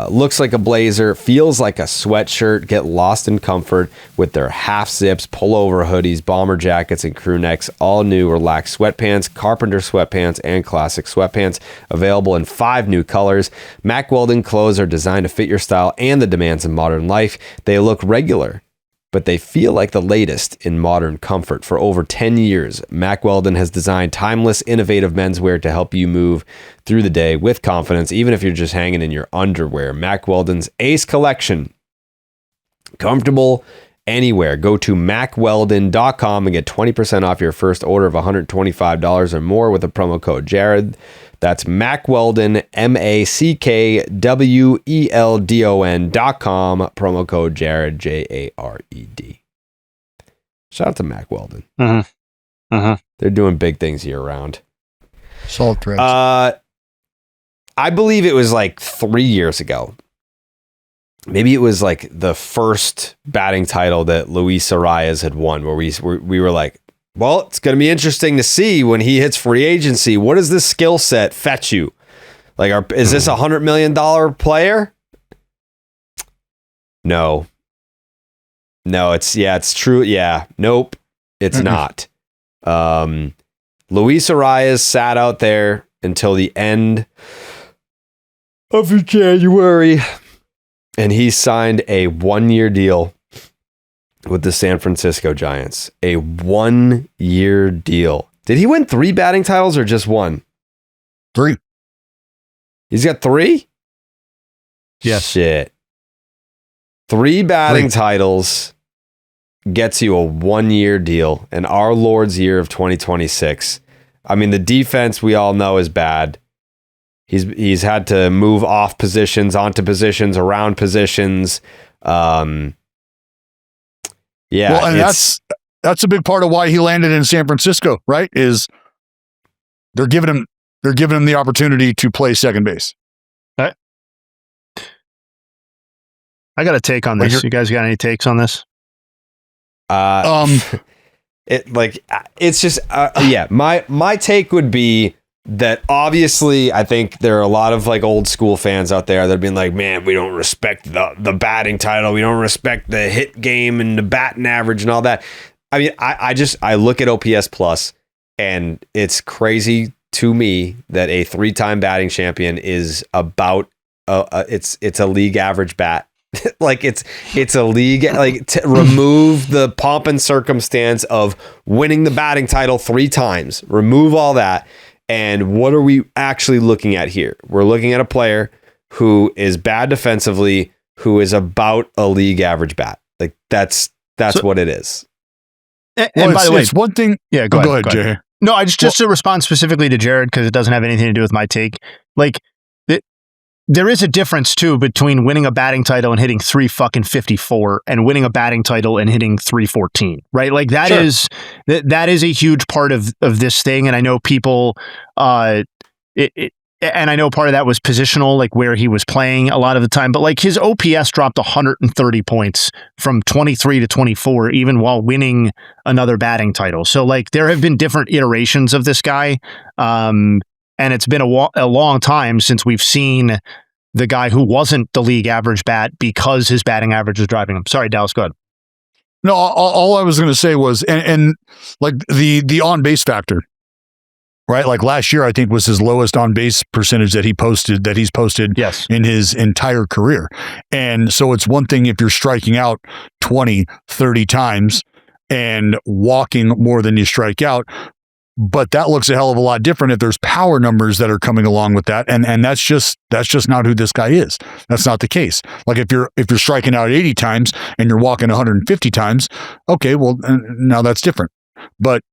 looks like a blazer, feels like a sweatshirt. Get lost in comfort with their half zips, pullover hoodies, bomber jackets, and crew necks. All new relaxed sweatpants, carpenter sweatpants, and classic sweatpants. Available in 5 new colors. Mack Weldon clothes are designed to fit your style and the demands of modern life. They look regular, but they feel like the latest in modern comfort. For over 10 years, Mack Weldon has designed timeless, innovative menswear to help you move through the day with confidence, even if you're just hanging in your underwear. Mack Weldon's Ace Collection. Comfortable anywhere. Go to MacWeldon.com and get 20% off your first order of $125 or more with the promo code Jared. That's Mack Weldon, MacWeldon.com, promo code Jared, Jared. Shout out to Mack Weldon. They're doing big things year round. Solid threads. I believe it was like 3 years ago. Maybe it was like the first batting title that Luis Arráez had won, where we were like, well, it's going to be interesting to see when he hits free agency. What does this skill set fetch you? Like, is this $100 million player? No, it's true. Yeah. Nope. It's not. Luis Arráez sat out there until the end of January, and he signed a 1-year deal with the San Francisco Giants. A 1-year deal. Did he win 3 batting titles or just 1? 3. He's got 3? Yes. Shit. 3 batting titles gets you a 1-year deal in our Lord's year of 2026. I mean, the defense we all know is bad. He's had to move off positions, onto positions, around positions. Yeah, well, and that's a big part of why he landed in San Francisco, right? Is they're giving him the opportunity to play second base. I got a take on this. You guys got any takes on this? It's just my take would be that obviously I think there are a lot of like old school fans out there that have been like, man, we don't respect the batting title. We don't respect the hit game and the batting average and all that. I mean, I look at OPS plus and it's crazy to me that a 3-time batting champion is about it's a league average bat. Like it's a league, like to remove the pomp and circumstance of winning the batting title 3 times, remove all that. And what are we actually looking at here? We're looking at a player who is bad defensively, who is about a league average bat. Like that's what it is. And by the way, it's one thing. Yeah, go ahead, Jay. No, I just to respond specifically to Jared, because it doesn't have anything to do with my take. Like, there is a difference too between winning a batting title and hitting 354 and winning a batting title and hitting 314, right? Like that is a huge part of this thing. And I know people, and I know part of that was positional, like where he was playing a lot of the time, but like his OPS dropped 130 points from 23 to 24, even while winning another batting title. So like there have been different iterations of this guy. And it's been a long time since we've seen the guy who wasn't the league average bat because his batting average was driving him. Sorry, Dallas, go ahead. No, all I was going to say was, and like the on base factor. right? Like last year, I think was his lowest on base percentage that he's posted Yes. in his entire career. And so it's one thing if you're striking out 20, 30 times and walking more than you strike out. But that looks a hell of a lot different if there's power numbers that are coming along with that. And that's just not who this guy is. That's not the case. Like if you're striking out 80 times and you're walking 150 times, okay, well, now that's different. But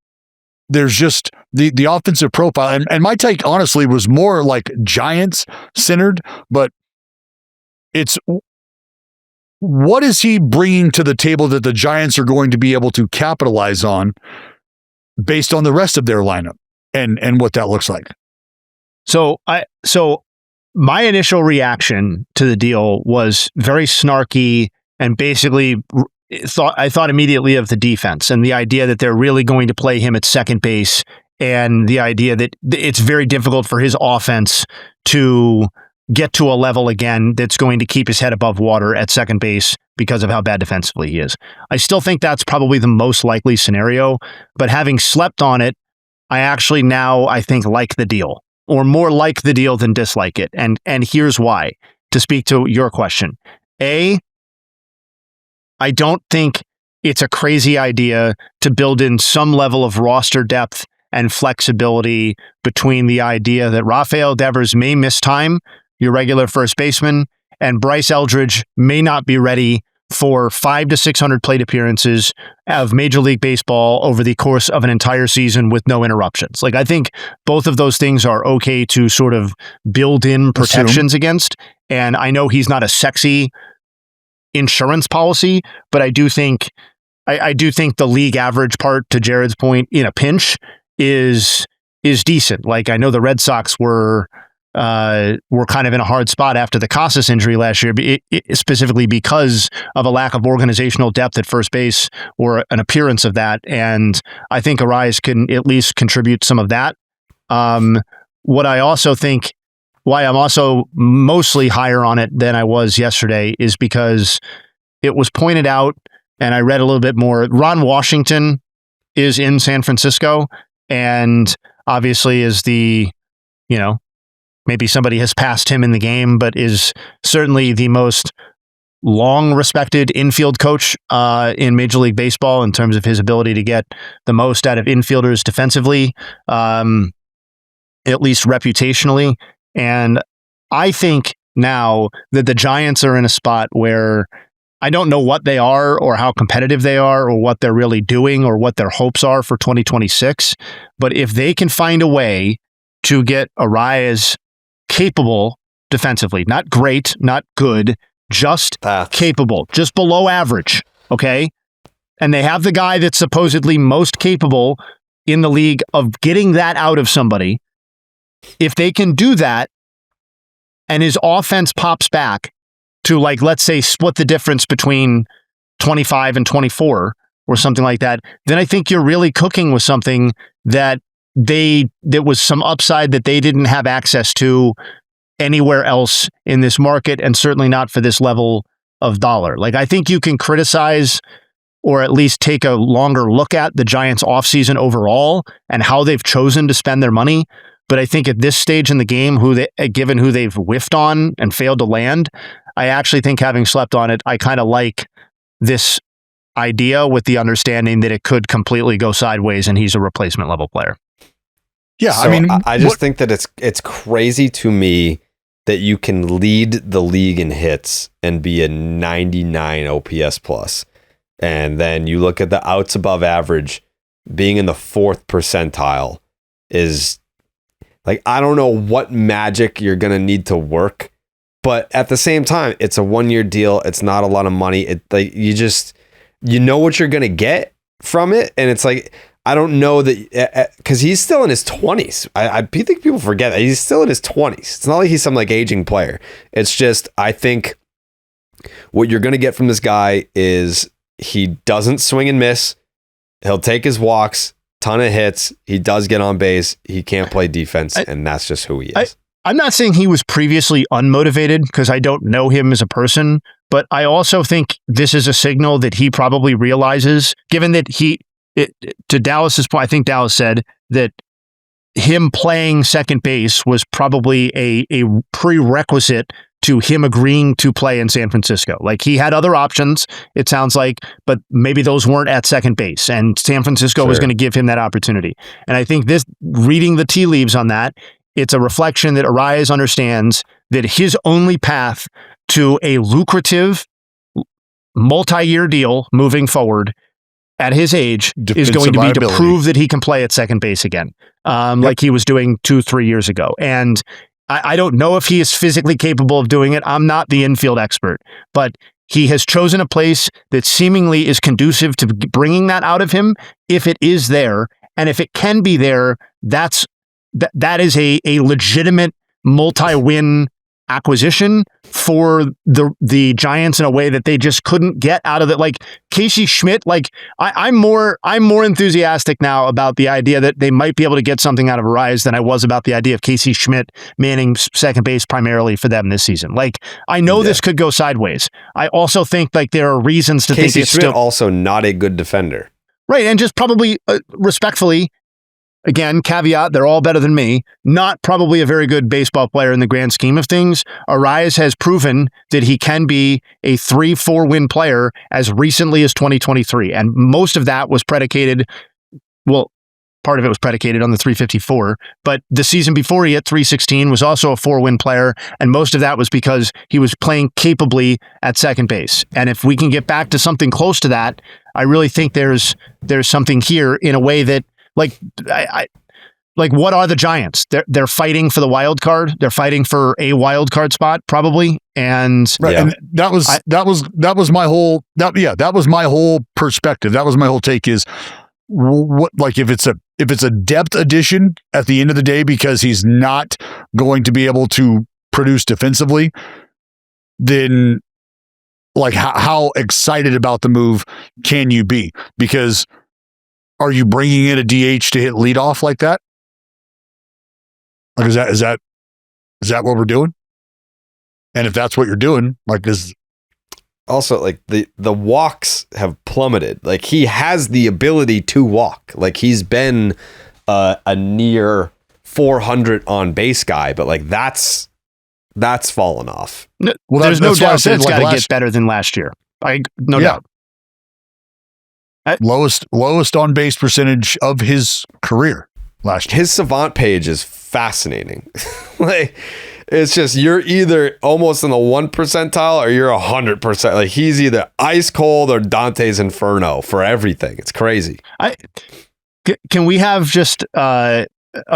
there's just the offensive profile. And my take, honestly, was more like Giants centered, but it's what is he bringing to the table that the Giants are going to be able to capitalize on based on the rest of their lineup and what that looks like. So my initial reaction to the deal was very snarky and basically I thought immediately of the defense and the idea that they're really going to play him at second base and the idea that it's very difficult for his offense to get to a level again that's going to keep his head above water at second base because of how bad defensively he is. I still think that's probably the most likely scenario, but having slept on it, I actually now, I think, like the deal, or more like the deal than dislike it. And here's why. To speak to your question. A, I don't think it's a crazy idea to build in some level of roster depth and flexibility between the idea that Rafael Devers may miss time, your regular first baseman, and Bryce Eldridge may not be ready for 500 to 600 plate appearances of Major League Baseball over the course of an entire season with no interruptions. Like, I think both of those things are okay to sort of build in protections against. And I know he's not a sexy insurance policy, but I do think the league average part, to Jared's point, in a pinch is decent. Like, I know the Red Sox were kind of in a hard spot after the Casas injury last year, specifically because of a lack of organizational depth at first base or an appearance of that. And I think Arráez can at least contribute some of that. What I also think, why I'm also mostly higher on it than I was yesterday, is because it was pointed out, and I read a little bit more, Ron Washington is in San Francisco, and obviously is the, maybe somebody has passed him in the game, but is certainly the most long-respected infield coach in Major League Baseball in terms of his ability to get the most out of infielders defensively, at least reputationally. And I think now that the Giants are in a spot where I don't know what they are or how competitive they are or what they're really doing or what their hopes are for 2026. But if they can find a way to get Arráez capable defensively, not great, not good, just capable, just below average, okay? And they have the guy that's supposedly most capable in the league of getting that out of somebody. If they can do that and his offense pops back to, like, let's say, split the difference between 25 and 24 or something like that, then I think you're really cooking with something that there was some upside that they didn't have access to anywhere else in this market, and certainly not for this level of dollar. Like, I think you can criticize or at least take a longer look at the Giants offseason overall and how they've chosen to spend their money. But I think at this stage in the game, given who they've whiffed on and failed to land, I actually think, having slept on it, I kind of like this idea with the understanding that it could completely go sideways and he's a replacement level player. Yeah, so I just think that it's crazy to me that you can lead the league in hits and be a 99 OPS plus. And then you look at the outs above average, being in the 4th percentile is like, I don't know what magic you're going to need to work, but at the same time, it's a 1-year deal. It's not a lot of money. It, like, you know what you're going to get from it. And it's like, I don't know that, because he's still in his 20s. I think people forget that he's still in his 20s. It's not like he's some like aging player. It's just, I think what you're going to get from this guy is he doesn't swing and miss. He'll take his walks, ton of hits. He does get on base. He can't play defense, and that's just who he is. I'm not saying he was previously unmotivated, because I don't know him as a person, but I also think this is a signal that he probably realizes, given that to Dallas's point, I think Dallas said that him playing second base was probably a prerequisite to him agreeing to play in San Francisco. Like, he had other options, it sounds like, but maybe those weren't at second base, and San Francisco was going to give him that opportunity. And I think reading the tea leaves on that, it's a reflection that Arráez understands that his only path to a lucrative multi-year deal moving forward at his age is going to be to prove that he can play at second base again, like he was doing 2-3 years ago. And I don't know if he is physically capable of doing it. I'm not the infield expert, but he has chosen a place that seemingly is conducive to bringing that out of him if it is there. And if it can be there, that is a legitimate multi-win acquisition for the Giants in a way that they just couldn't get out of it. Like Casey Schmidt, like I'm more enthusiastic now about the idea that they might be able to get something out of Arráez than I was about the idea of Casey Schmidt manning second base primarily for them this season. Like, I know this could go sideways. I also think like there are reasons to think it's Schmidt also not a good defender. Right. And just probably respectfully, again, caveat, they're all better than me. Not probably a very good baseball player in the grand scheme of things. Arráez has proven that he can be a 3-4 win player as recently as 2023. And most of that was predicated, well, part of it was predicated on the 354, but the season before he hit 316 was also a 4-win player. And most of that was because he was playing capably at second base. And if we can get back to something close to that, I really think there's something here in a way that, like, what are the Giants? They're fighting for the wild card. They're fighting for a wild card spot, probably. And and that was my whole perspective. That was my whole take is what, like, if it's a depth addition at the end of the day because he's not going to be able to produce defensively, then like how excited about the move can you be? Because are you bringing in a DH to hit leadoff like that? Like, is that what we're doing? And if that's what you're doing, like, is also like the walks have plummeted. Like, he has the ability to walk. Like, he's been a near 400 on base guy, but like that's fallen off. Well, there's no doubt that it's got to get better than last year. No doubt. Lowest on base percentage of his career last year. His savant page is fascinating. Like, it's just, you're either almost in the 1 percentile or you're 100%. Like, he's either ice cold or Dante's Inferno for everything. It's crazy. Can we have just a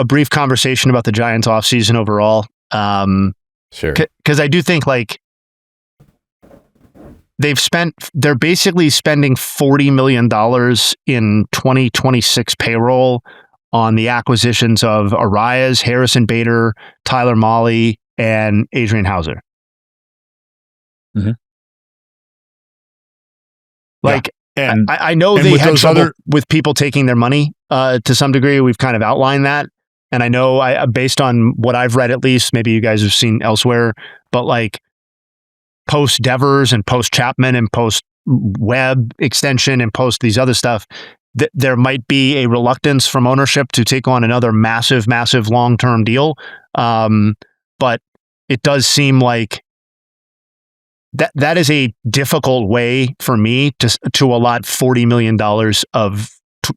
brief conversation about the Giants offseason overall? Sure. Because I do think, like, they're basically spending $40 million in 2026 payroll on the acquisitions of Arráez, Harrison Bader, Tyler Mahle, and Adrian Hauser. Mm-hmm. Like, and I know they had trouble with people taking their money to some degree. We've kind of outlined that. And I know based on what I've read, at least, maybe you guys have seen elsewhere, but like, post Devers and post Chapman and post Webb extension and post these other stuff, there might be a reluctance from ownership to take on another massive long-term deal. But it does seem like that is a difficult way for me to allot $40 million of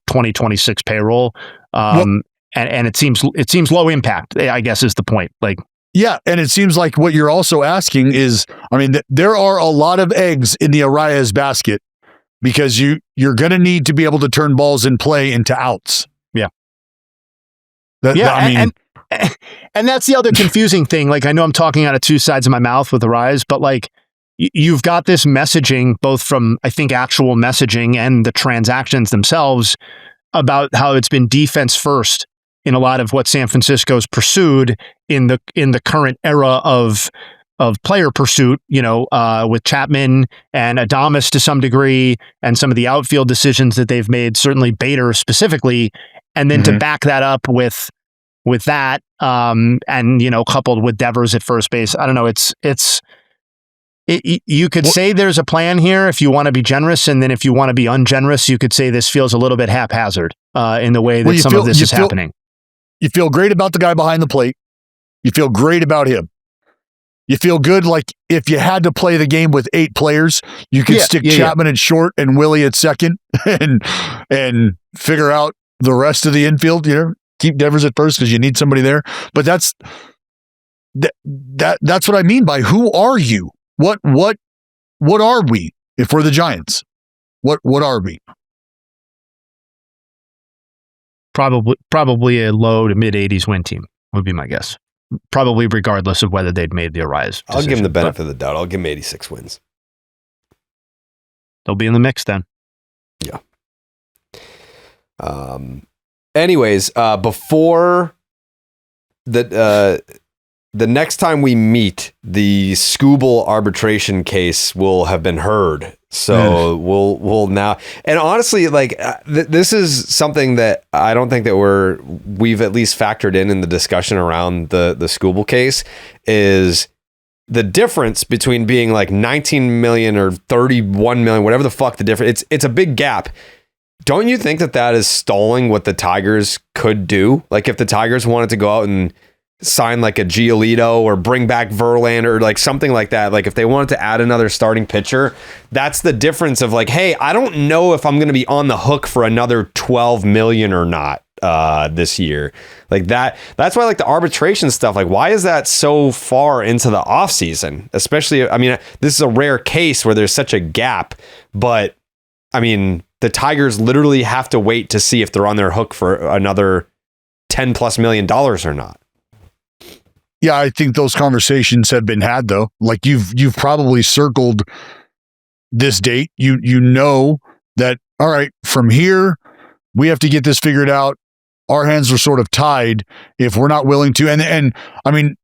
2026 payroll. And it seems low impact, I guess, is the point. Like, yeah, and it seems like what you're also asking is, I mean, there are a lot of eggs in the Arráez basket because you're going to need to be able to turn balls in play into outs. Yeah. And that's the other confusing thing. Like, I know I'm talking out of two sides of my mouth with Arráez, but like, you've got this messaging, both from, I think, actual messaging and the transactions themselves, about how it's been defense first in a lot of what San Francisco's pursued in the current era of player pursuit, with Chapman and Adames to some degree, and some of the outfield decisions that they've made, certainly Bader specifically, and then to back that up with that, and coupled with Devers at first base. I don't know. You could say there's a plan here if you want to be generous, and then if you want to be ungenerous, you could say this feels a little bit haphazard in the way that some of this is happening. You feel great about the guy behind the plate. You feel great about him. You feel good like if you had to play the game with 8 players, you could stick Chapman at short and Willie at second and figure out the rest of the infield, keep Devers at first because you need somebody there. But that's what I mean by who are you? What are we if we're the Giants? What are we? Probably a low to mid 80s win team would be my guess. Probably regardless of whether they'd made the Arráez decision. I'll give them the benefit of the doubt. I'll give them 86 wins. They'll be in the mix then. Yeah. Anyways, before the next time we meet, the Skubal arbitration case will have been heard. So we'll now, and honestly, like this is something that I don't think that we've at least factored in the discussion around the Skubal case is the difference between being like 19 million or 31 million, whatever the fuck the difference. It's a big gap. Don't you think that is stalling what the Tigers could do? Like if the Tigers wanted to go out and sign like a Giolito or bring back Verlander or like something like that. Like if they wanted to add another starting pitcher, that's the difference of like, hey, I don't know if I'm going to be on the hook for another 12 million or not this year. Like that's why like the arbitration stuff, like why is that so far into the off season? Especially, I mean, this is a rare case where there's such a gap, but I mean, the Tigers literally have to wait to see if they're on their hook for another $10+ million or not. Yeah, I think those conversations have been had though. Like you've probably circled this date. You know that, all right, from here we have to get this figured out. Our hands are sort of tied if we're not willing to. And I mean,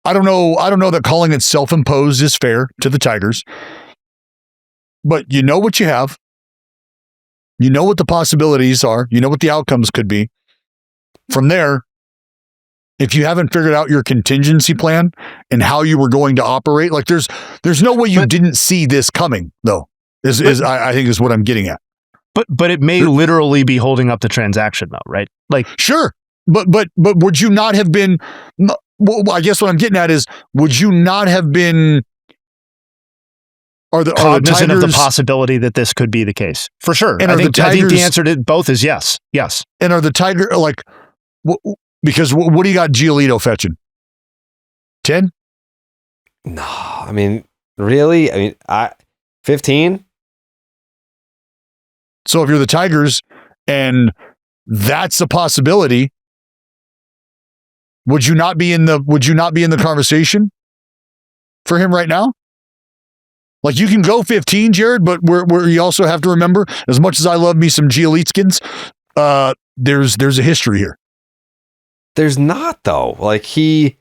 I don't know that calling it self-imposed is fair to the Tigers. But you know what you have. You know what the possibilities are. You know what the outcomes could be. From there, if you haven't figured out your contingency plan and how you were going to operate, like there's no way you didn't see this coming, though. I think is what I'm getting at. But it may literally be holding up the transaction, though, right? Like sure, but would you not have been? Well, I guess what I'm getting at is, would you not have been? Are the cognizant Tigers, of the possibility that this could be the case? For sure. And I think the answer to both is yes. Yes. And are the Tiger like? Because what do you got Giolito fetching? 10? No, I mean, really? I mean, 15? So if you're the Tigers and that's a possibility, would you not be in the conversation for him right now? Like you can go 15, Jared, but where you also have to remember, as much as I love me some Giolitskins, there's a history here. There's not though. Like he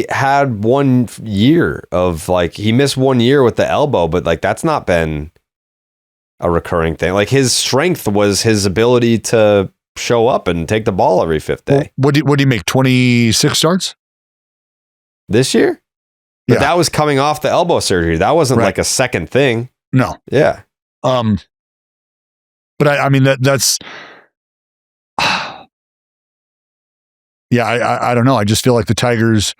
had 1 year of like he missed 1 year with the elbow, but like that's not been a recurring thing. Like his strength was his ability to show up and take the ball every fifth day. What do you make? 26 starts this year? But that was coming off the elbow surgery. That wasn't like a second thing. No. Yeah. But I mean that's. Yeah, I don't know. I just feel like the Tigers,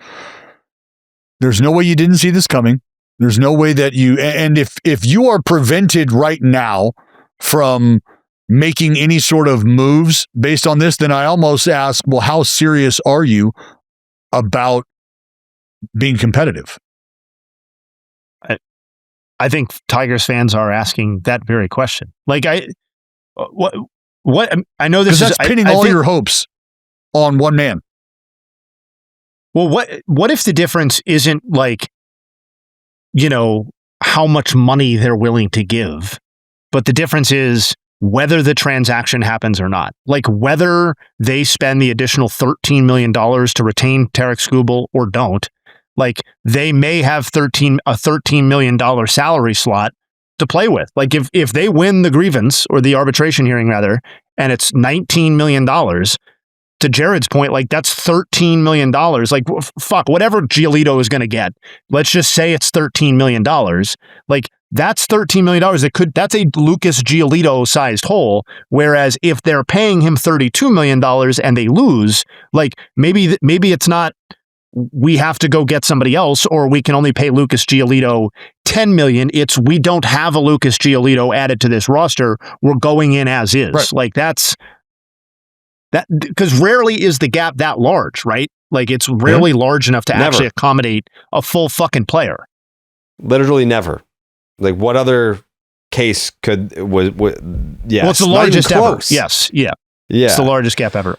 there's no way you didn't see this coming. There's no way that and if you are prevented right now from making any sort of moves based on this, then I almost ask, well, how serious are you about being competitive? I think Tigers fans are asking that very question. Like I know this is pinning all your hopes on one man. Well, what if the difference isn't like, how much money they're willing to give, but the difference is whether the transaction happens or not. Like whether they spend the additional $13 million to retain Tarik Skubal or don't. Like they may have a $13 million salary slot to play with. Like if they win the grievance or the arbitration hearing rather, and it's $19 million to Jared's point, like that's $13 million. Like, fuck, whatever Giolito is going to get, let's just say it's $13 million. Like, that's $13 million. That's a Lucas Giolito sized hole. Whereas if they're paying him $32 million and they lose, like maybe it's not, we have to go get somebody else, or we can only pay Lucas Giolito $10 million. It's, we don't have a Lucas Giolito added to this roster. We're going in as is. Right. Like that, because rarely is the gap that large, right? Like it's rarely large enough to actually accommodate a full fucking player. Literally never. Like what other case could was yeah? Well, it's the largest ever. Yes, yeah. It's the largest gap ever.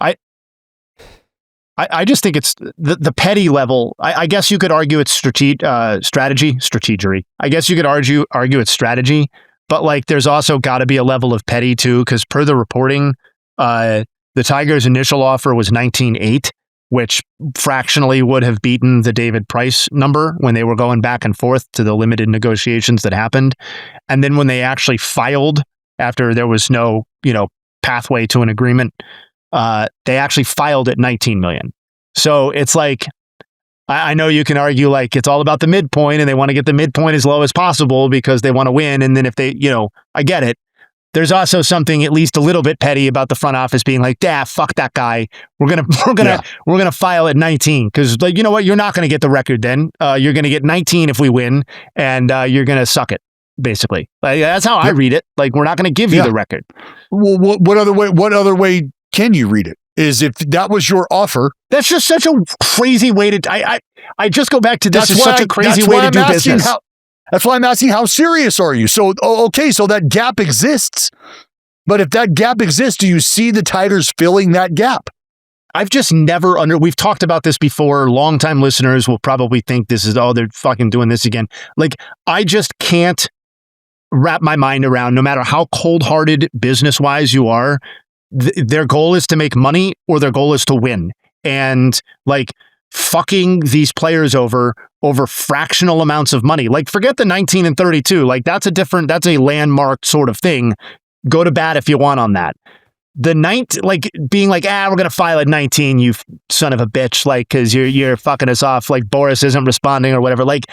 I just think it's the petty level. I guess you could argue it's strategery. I guess you could argue it's strategy, but like there's also got to be a level of petty too, because per the reporting, the Tigers' initial offer was 19.8, which fractionally would have beaten the David Price number when they were going back and forth to the limited negotiations that happened. And then when they actually filed after there was no, pathway to an agreement, they actually filed at 19 million. So it's like, I know you can argue like it's all about the midpoint and they want to get the midpoint as low as possible because they want to win. And then if they, I get it. There's also something at least a little bit petty about the front office being like, fuck that guy. We're gonna file at 19 because, like, you know what? You're not gonna get the record then. You're gonna get 19 if we win, and you're gonna suck it. Basically, like, that's how I read it. Like, we're not gonna give you the record. Well, what other way can you read it? Is if that was your offer? That's just such a crazy way to. I just go back to this is such a crazy way to do business. That's why I'm asking, how serious are you? So, okay, so that gap exists. But if that gap exists, do you see the Tigers filling that gap? I've just never we've talked about this before. Longtime listeners will probably think this is, they're fucking doing this again. Like, I just can't wrap my mind around, no matter how cold-hearted business-wise you are, their goal is to make money or their goal is to win. And, like, fucking these players over fractional amounts of money. Like, forget the 19 and 32. Like, that's a landmark sort of thing. Go to bat if you want on that. The being like, we're going to file at 19, you son of a bitch. Like, cause you're fucking us off. Like, Boris isn't responding or whatever. Like,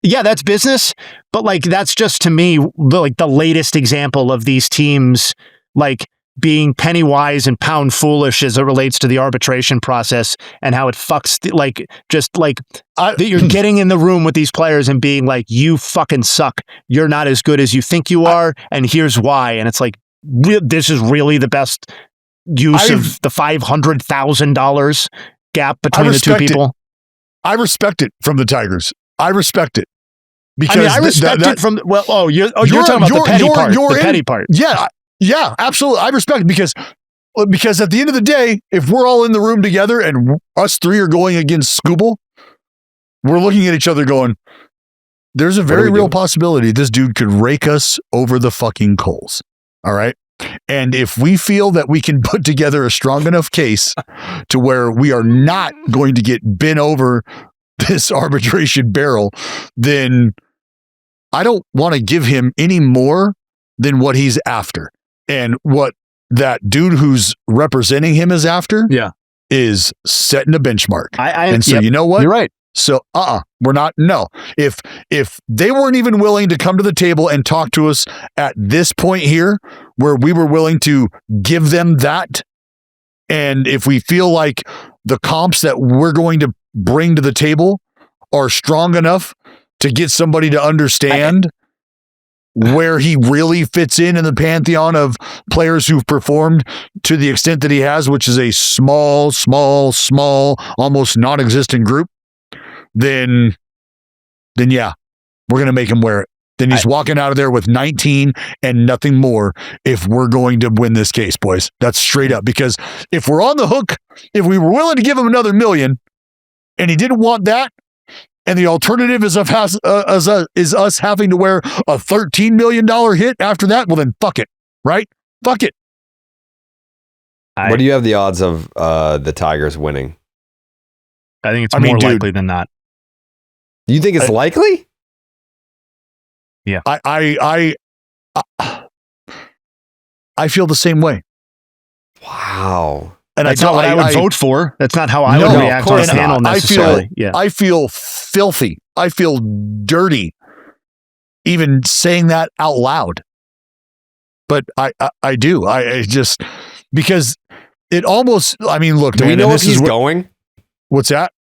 yeah, that's business. But like, that's just to me, like the latest example of these teams, like, being penny wise and pound foolish as it relates to the arbitration process and how it fucks, that you're getting in the room with these players and being like, you fucking suck. You're not as good as you think you are. And here's why. And it's like, this is really the best use of the $500,000 gap between the two people. I respect it from the Tigers. I respect it. Because I respect it from, you're talking about the petty part. The petty part. Yeah, absolutely. I respect it because at the end of the day, if we're all in the room together and us three are going against Skubal, we're looking at each other going, there's a very real possibility this dude could rake us over the fucking coals. All right. And if we feel that we can put together a strong enough case to where we are not going to get bent over this arbitration barrel, then I don't want to give him any more than what he's after. And what that dude who's representing him is after is setting a benchmark. You know what? You're right. So, we're not. No, if they weren't even willing to come to the table and talk to us at this point here, where we were willing to give them that, and if we feel like the comps that we're going to bring to the table are strong enough to get somebody to understand where he really fits in the pantheon of players who've performed to the extent that he has, which is a small, almost non-existent group, then yeah, we're going to make him wear it. Then he's walking out of there with 19 and nothing more if we're going to win this case, boys. That's straight up. Because if we're on the hook, if we were willing to give him another $1 million and he didn't want that, and the alternative is us having to wear a $13 million hit after that, well then fuck it, right? Fuck it. What do you have the odds of the Tigers winning? I think it's more likely than not. You think it's likely? Yeah. I feel the same way. Wow. and that's not what I would vote for. That's not how I would react on a panel necessarily. I feel filthy. I feel dirty even saying that out loud. But I do. I just, because it almost, I mean, look, do we know if he's going? What's that?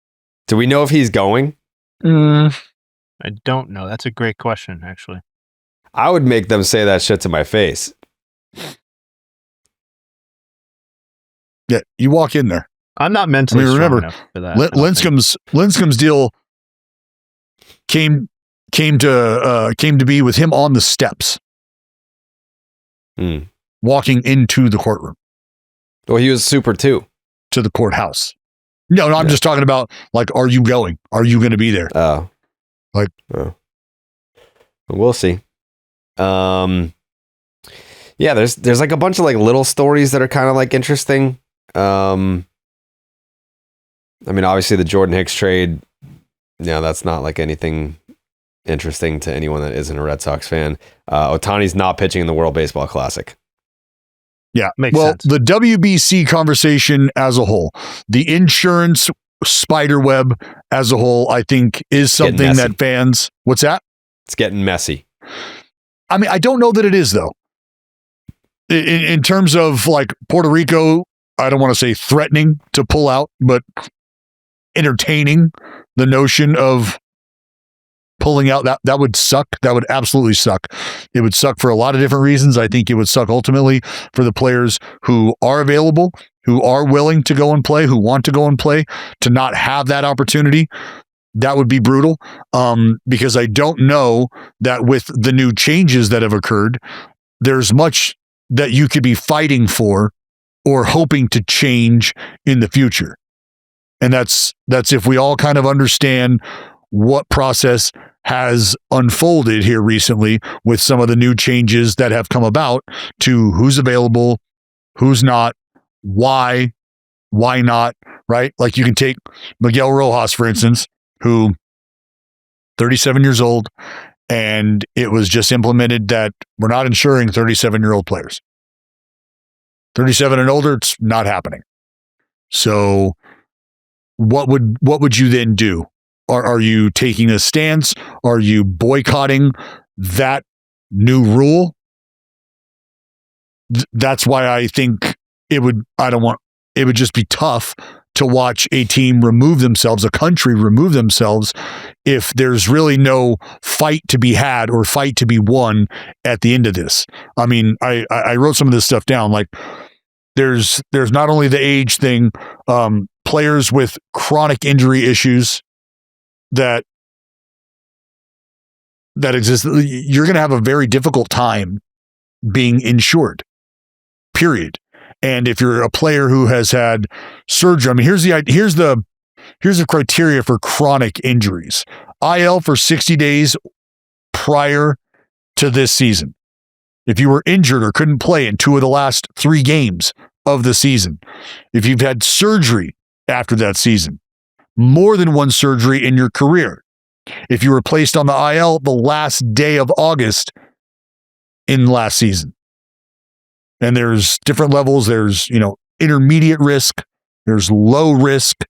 Do we know if he's going? I don't know. That's a great question, actually. I would make them say that shit to my face. Yeah, you walk in there. I'm not mentally strong enough for that. Lincecum's deal came to be with him on the steps, walking into the courtroom. Well, he was super too. To the courthouse. No, I'm just talking about, like, are you going? Are you going to be there? Oh. We'll see. Yeah, there's like a bunch of like little stories that are kind of like interesting. I mean, obviously the Jordan Hicks trade, that's not like anything interesting to anyone that isn't a Red Sox fan. Ohtani's not pitching in the World Baseball Classic. Yeah. Makes sense. The WBC conversation as a whole, the insurance spider web as a whole, I think is something that fans, what's that? It's getting messy. I mean, I don't know that it is, though. In terms of like Puerto Rico, I don't want to say threatening to pull out, but entertaining the notion of pulling out, that would suck. That would absolutely suck. It would suck for a lot of different reasons. I think it would suck ultimately for the players who are available, who are willing to go and play, who want to go and play, to not have that opportunity. That would be brutal, because I don't know that with the new changes that have occurred, there's much that you could be fighting for or hoping to change in the future. And that's if we all kind of understand what process has unfolded here recently with some of the new changes that have come about to who's available, who's not, why not, right? Like you can take Miguel Rojas, for instance, who 37 years old, and it was just implemented that we're not insuring 37-year-old players. 37 and older, it's not happening. So what would you then do? Are you taking a stance? Are you boycotting that new rule? That's why I think it would just be tough to watch a team remove themselves, a country remove themselves, if there's really no fight to be had or fight to be won at the end of this. I mean, I wrote some of this stuff down. Like there's not only the age thing, players with chronic injury issues that exist. You're going to have a very difficult time being insured, period. And if you're a player who has had surgery, I mean, here's the criteria for chronic injuries. IL for 60 days prior to this season. If you were injured or couldn't play in 2 of the last 3 games of the season. If you've had surgery after that season, more than 1 surgery in your career. If you were placed on the IL the last day of August in last season. And there's different levels. There's, intermediate risk. There's low risk.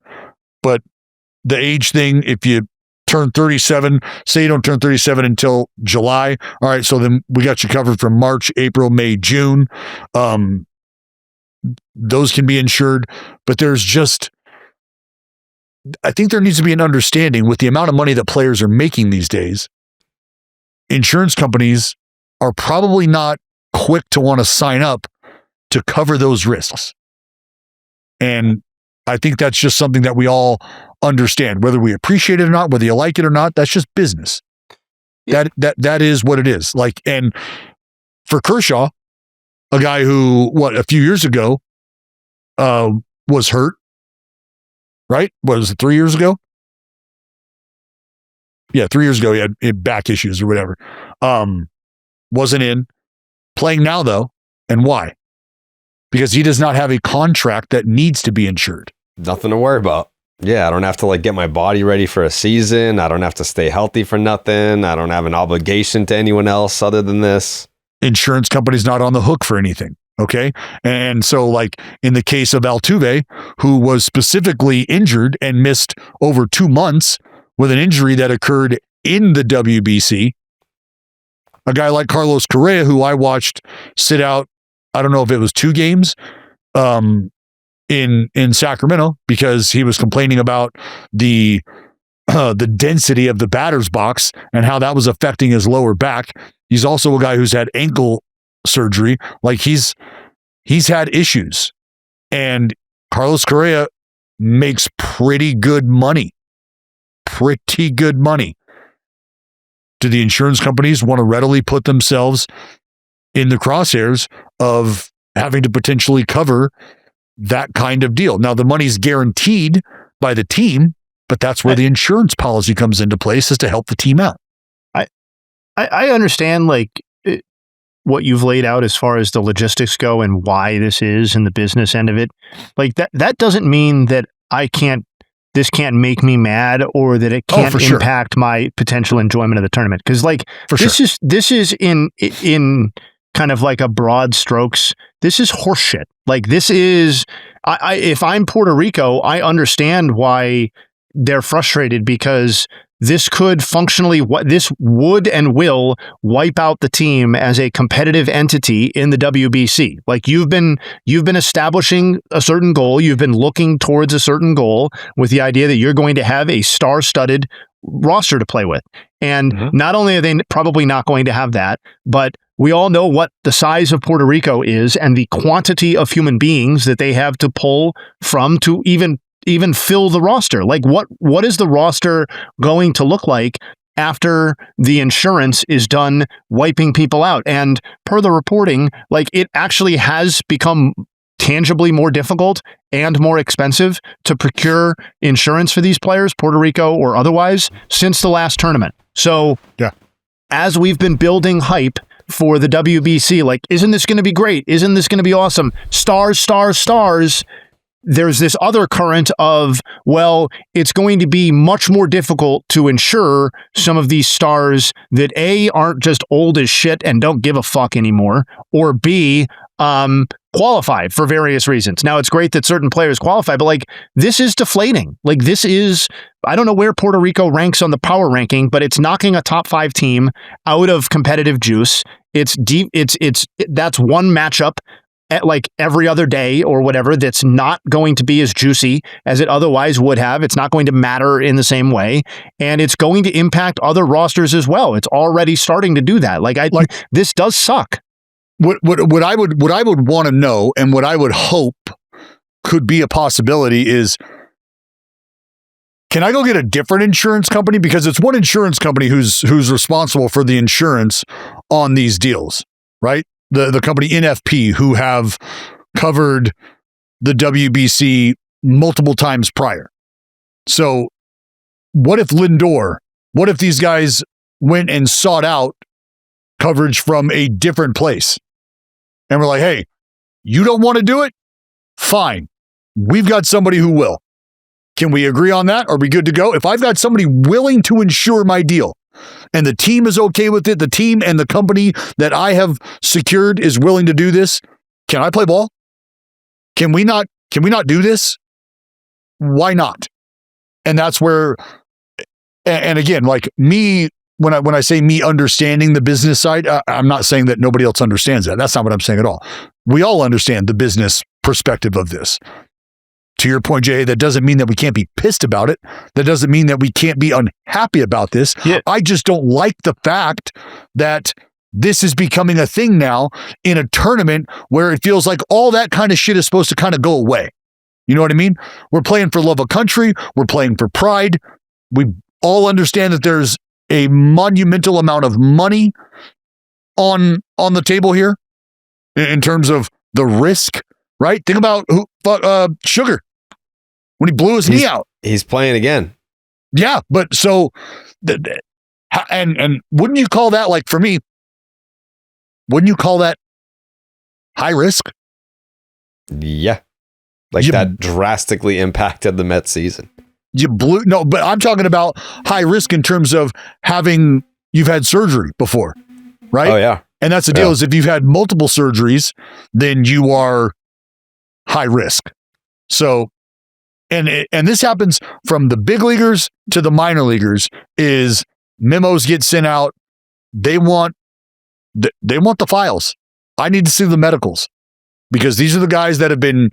But the age thing, if you turn 37, say you don't turn 37 until July. All right, so then we got you covered from March, April, May, June. Those can be insured. But there's just, I think there needs to be an understanding with the amount of money that players are making these days. Insurance companies are probably not quick to want to sign up to cover those risks. And I think that's just something that we all understand, whether we appreciate it or not, whether you like it or not, that's just business. Yeah. That is what it is. Like, and for Kershaw, a guy who, a few years ago, was hurt, right? Was it 3 years ago? Yeah, 3 years ago, he had back issues or whatever. Wasn't in. Playing now, though. And why? Because he does not have a contract that needs to be insured. Nothing to worry about. Yeah, I don't have to get my body ready for a season. I don't have to stay healthy for nothing. I don't have an obligation to anyone else other than this. Insurance company's not on the hook for anything. Okay. And so like in the case of Altuve, who was specifically injured and missed over 2 months with an injury that occurred in the WBC, a guy like Carlos Correa, who I watched sit out, I don't know if it was 2 games in Sacramento because he was complaining about the density of the batter's box and how that was affecting his lower back. He's also a guy who's had ankle surgery. Like he's had issues, and Carlos Correa makes pretty good money. Do the insurance companies want to readily put themselves in the crosshairs of having to potentially cover that kind of deal? Now, the money's guaranteed by the team, but that's where the insurance policy comes into place, is to help the team out. I understand like what you've laid out as far as the logistics go and why this is and the business end of it. Like that doesn't mean that this can't make me mad or that it can't impact my potential enjoyment of the tournament. Cause like this is in kind of like a broad strokes, this is horseshit. Like this is, if I'm Puerto Rico, I understand why they're frustrated, because this could functionally, this would and will wipe out the team as a competitive entity in the WBC. Like you've been establishing a certain goal. You've been looking towards a certain goal with the idea that you're going to have a star-studded roster to play with. And not only are they probably not going to have that, but we all know what the size of Puerto Rico is and the quantity of human beings that they have to pull from to even fill the roster. Like what is the roster going to look like after the insurance is done wiping people out? And per the reporting, like it actually has become tangibly more difficult and more expensive to procure insurance for these players, Puerto Rico or otherwise, since the last tournament. So as we've been building hype for the WBC, like, isn't this going to be great? Isn't this going to be awesome? Stars, stars, stars. There's this other current of, well, it's going to be much more difficult to insure some of these stars that A, aren't just old as shit and don't give a fuck anymore, or B, qualify for various reasons. Now, it's great that certain players qualify, but like this is deflating. Like this is, I don't know where Puerto Rico ranks on the power ranking, but it's knocking a top 5 team out of competitive juice. It's deep. That's one matchup at like every other day or whatever that's not going to be as juicy as it otherwise would have. It's not going to matter in the same way, and it's going to impact other rosters as well. It's already starting to do that. Like this does suck. What I would want to know, and what I would hope could be a possibility, is, can I go get a different insurance company? Because it's one insurance company who's responsible for the insurance on these deals, right? The company NFP, who have covered the WBC multiple times prior. So what if these guys went and sought out coverage from a different place? And we're like, hey, you don't want to do it? Fine. We've got somebody who will. Can we agree on that? Are we good to go? If I've got somebody willing to insure my deal, and the team is okay with it, the team and the company that I have secured is willing to do this, can I play ball? Can we not do this? Why not? And that's where, and again, like me, when I say me understanding the business side, I'm not saying that nobody else understands that. That's not what I'm saying at all. We all understand the business perspective of this. To your point, Jay, that doesn't mean that we can't be pissed about it. That doesn't mean that we can't be unhappy about this. Yeah. I just don't like the fact that this is becoming a thing now in a tournament where it feels like all that kind of shit is supposed to kind of go away. You know what I mean? We're playing for love of country. We're playing for pride. We all understand that there's a monumental amount of money on the table here in terms of the risk, right? Think about Sugar. When he blew his knee out. He's playing again. Yeah, but so, and wouldn't you call that, like for me, wouldn't you call that high risk? Yeah. Like that drastically impacted the Mets season. No, but I'm talking about high risk in terms of you've had surgery before, right? Oh, yeah. And that's the deal is if you've had multiple surgeries, then you are high risk. So, and this happens from the big leaguers to the minor leaguers is memos get sent out. They want the files. I need to see the medicals because these are the guys that have been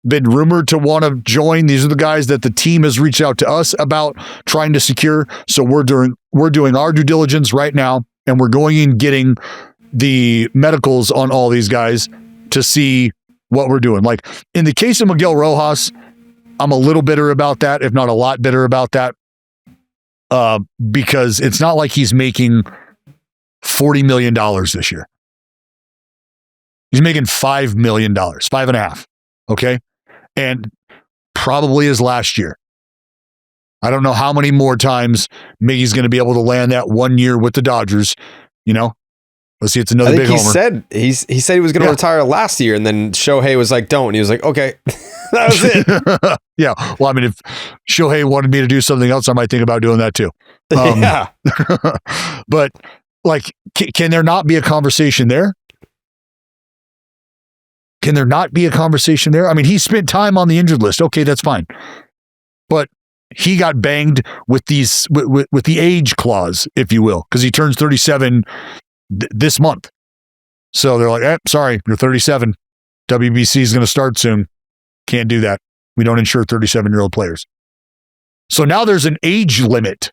rumored to want to join. These are the guys that the team has reached out to us about trying to secure. So we're doing our due diligence right now, and we're going and getting the medicals on all these guys to see what we're doing. Like in the case of Miguel Rojas, I'm a little bitter about that, if not a lot bitter about that, because it's not like he's making $40 million this year. He's making $5 million, $5.5. Okay. And probably his last year. I don't know how many more times Miggy's going to be able to land that 1 year with the Dodgers. You know, let's see. It's another big homer. He said he was going to retire last year, and then Shohei was like, "Don't." And he was like, "Okay." That was it. Yeah. Well, I mean, if Shohei wanted me to do something else, I might think about doing that too. Yeah. But like, can there not be a conversation there? Can there not be a conversation there? I mean, he spent time on the injured list. Okay, that's fine. But he got banged with with the age clause, if you will, because he turns 37 this month. So they're like, sorry, you're 37. WBC is going to start soon. Can't do that. We don't insure 37-year-old players. So now there's an age limit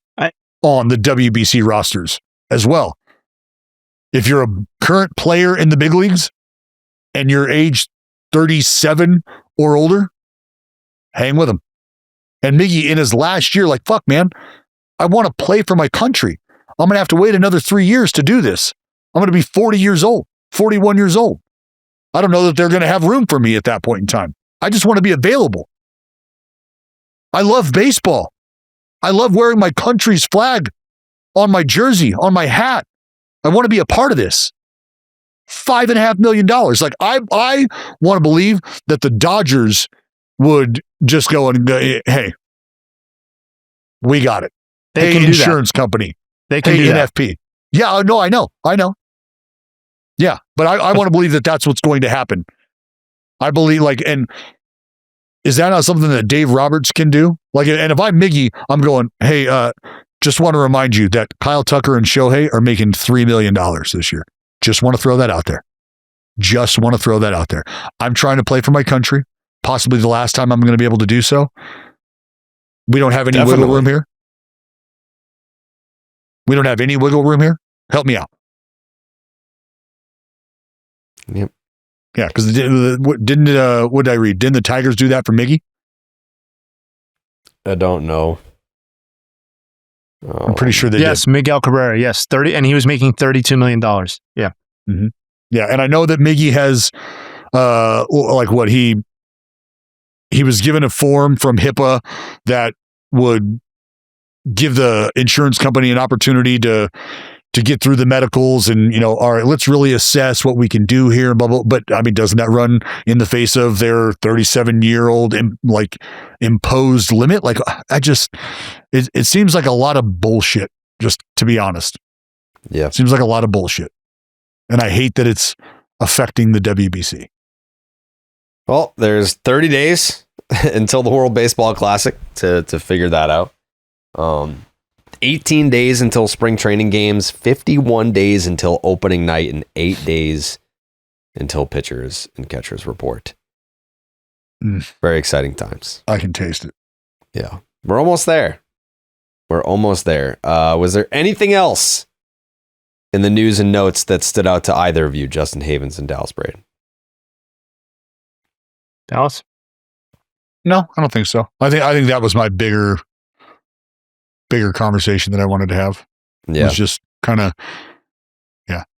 on the WBC rosters as well. If you're a current player in the big leagues and you're age 37 or older, hang with him. And Miggy in his last year, like, fuck, man, I want to play for my country. I'm going to have to wait another 3 years to do this. I'm going to be 40 years old, 41 years old. I don't know that they're going to have room for me at that point in time. I just want to be available. I love baseball. I love wearing my country's flag on my jersey, on my hat. I want to be a part of this. $5.5 million. Like I want to believe that the Dodgers would just go and go, hey, we got it. They hey, can insurance company. They can do NFP. that. Yeah, no, I know. Yeah, but I want to believe that that's what's going to happen. I believe, like, and is that not something that Dave Roberts can do? Like, and if I'm Miggy, I'm going, hey, just want to remind you that Kyle Tucker and Shohei are making $3 million this year. Just want to throw that out there. I'm trying to play for my country. Possibly the last time I'm going to be able to do so. We don't have any wiggle room here. Help me out. Yep. Yeah, because what did I read? Didn't the Tigers do that for Miggy? I don't know. I'm pretty sure they did. Yes, Miguel Cabrera. Yes, 30, and he was making $32 million. Yeah. Mm-hmm. Yeah, and I know that Miggy has, like what he was given a form from HIPAA that would give the insurance company an opportunity to get through the medicals and, you know, all right, let's really assess what we can do here, blah, blah. But I mean, doesn't that run in the face of their 37-year-old like imposed limit? Like it seems like a lot of bullshit, just to be honest. Yeah. It seems like a lot of bullshit. And I hate that it's affecting the WBC. Well, there's 30 days until the World Baseball Classic to figure that out. 18 days until spring training games, 51 days until opening night, and 8 days until pitchers and catchers report. Very exciting times. I can taste it. Yeah. We're almost there. Was there anything else in the news and notes that stood out to either of you, Justin Havens and Dallas Braden? Dallas? No, I don't think so. I think that was my bigger conversation that I wanted to have. Yeah. It was just kind of,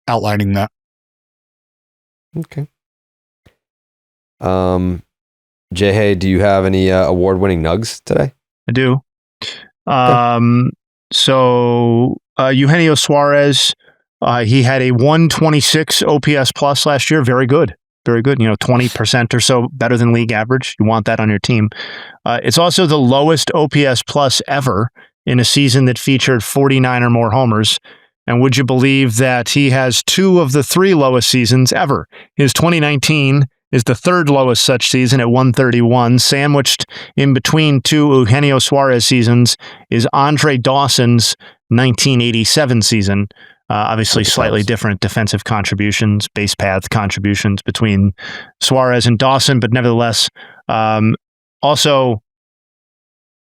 outlining that. Okay. Jayhay, do you have any award-winning Nuggs today? I do. So Eugenio Suárez, he had a 126 OPS plus last year. Very good. 20% or so better than league average. You want that on your team. It's also the lowest OPS plus ever in a season that featured 49 or more homers. And would you believe that he has 2 of the 3 lowest seasons ever? His 2019 is the 3rd lowest such season at 131. Sandwiched in between 2 Eugenio Suárez seasons is Andre Dawson's 1987 season. Obviously, slightly different defensive contributions, base path contributions between Suárez and Dawson, but nevertheless, also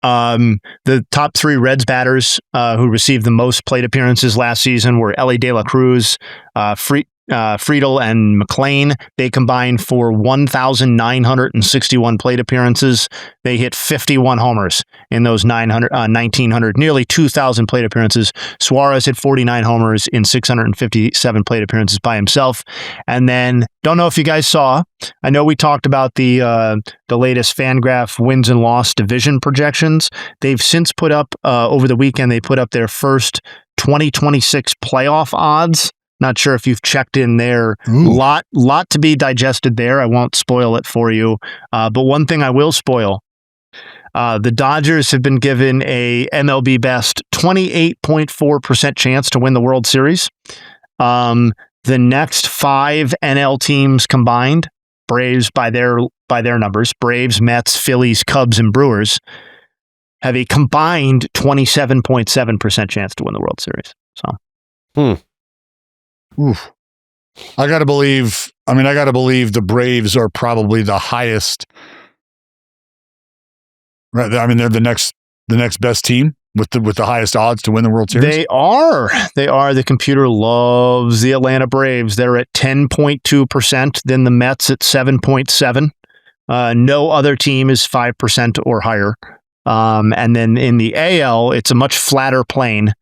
the top 3 Reds batters who received the most plate appearances last season were Elly De La Cruz, Friedel, and McLean. They combined for 1,961 plate appearances. They hit 51 homers in those 1,900, nearly 2,000 plate appearances. Suárez hit 49 homers in 657 plate appearances by himself. And then, don't know if you guys saw, I know we talked about the latest Fangraph wins and loss division projections. They've since put up, over the weekend, they put up their first 2026 playoff odds. Not sure if you've checked in there. Lot to be digested there. I won't spoil it for you. But one thing I will spoil, the Dodgers have been given a MLB best 28.4% chance to win the World Series. The next 5 NL teams combined, Braves by their numbers, Braves, Mets, Phillies, Cubs, and Brewers, have a combined 27.7% chance to win the World Series. So, Oof. I gotta believe the Braves are probably the highest. Right. I mean, they're the next best team with the highest odds to win the World Series. They are. The computer loves the Atlanta Braves. They're at 10.2%. Then the Mets at 7.7%. No other team is 5% or higher. And then in the AL, it's a much flatter plane.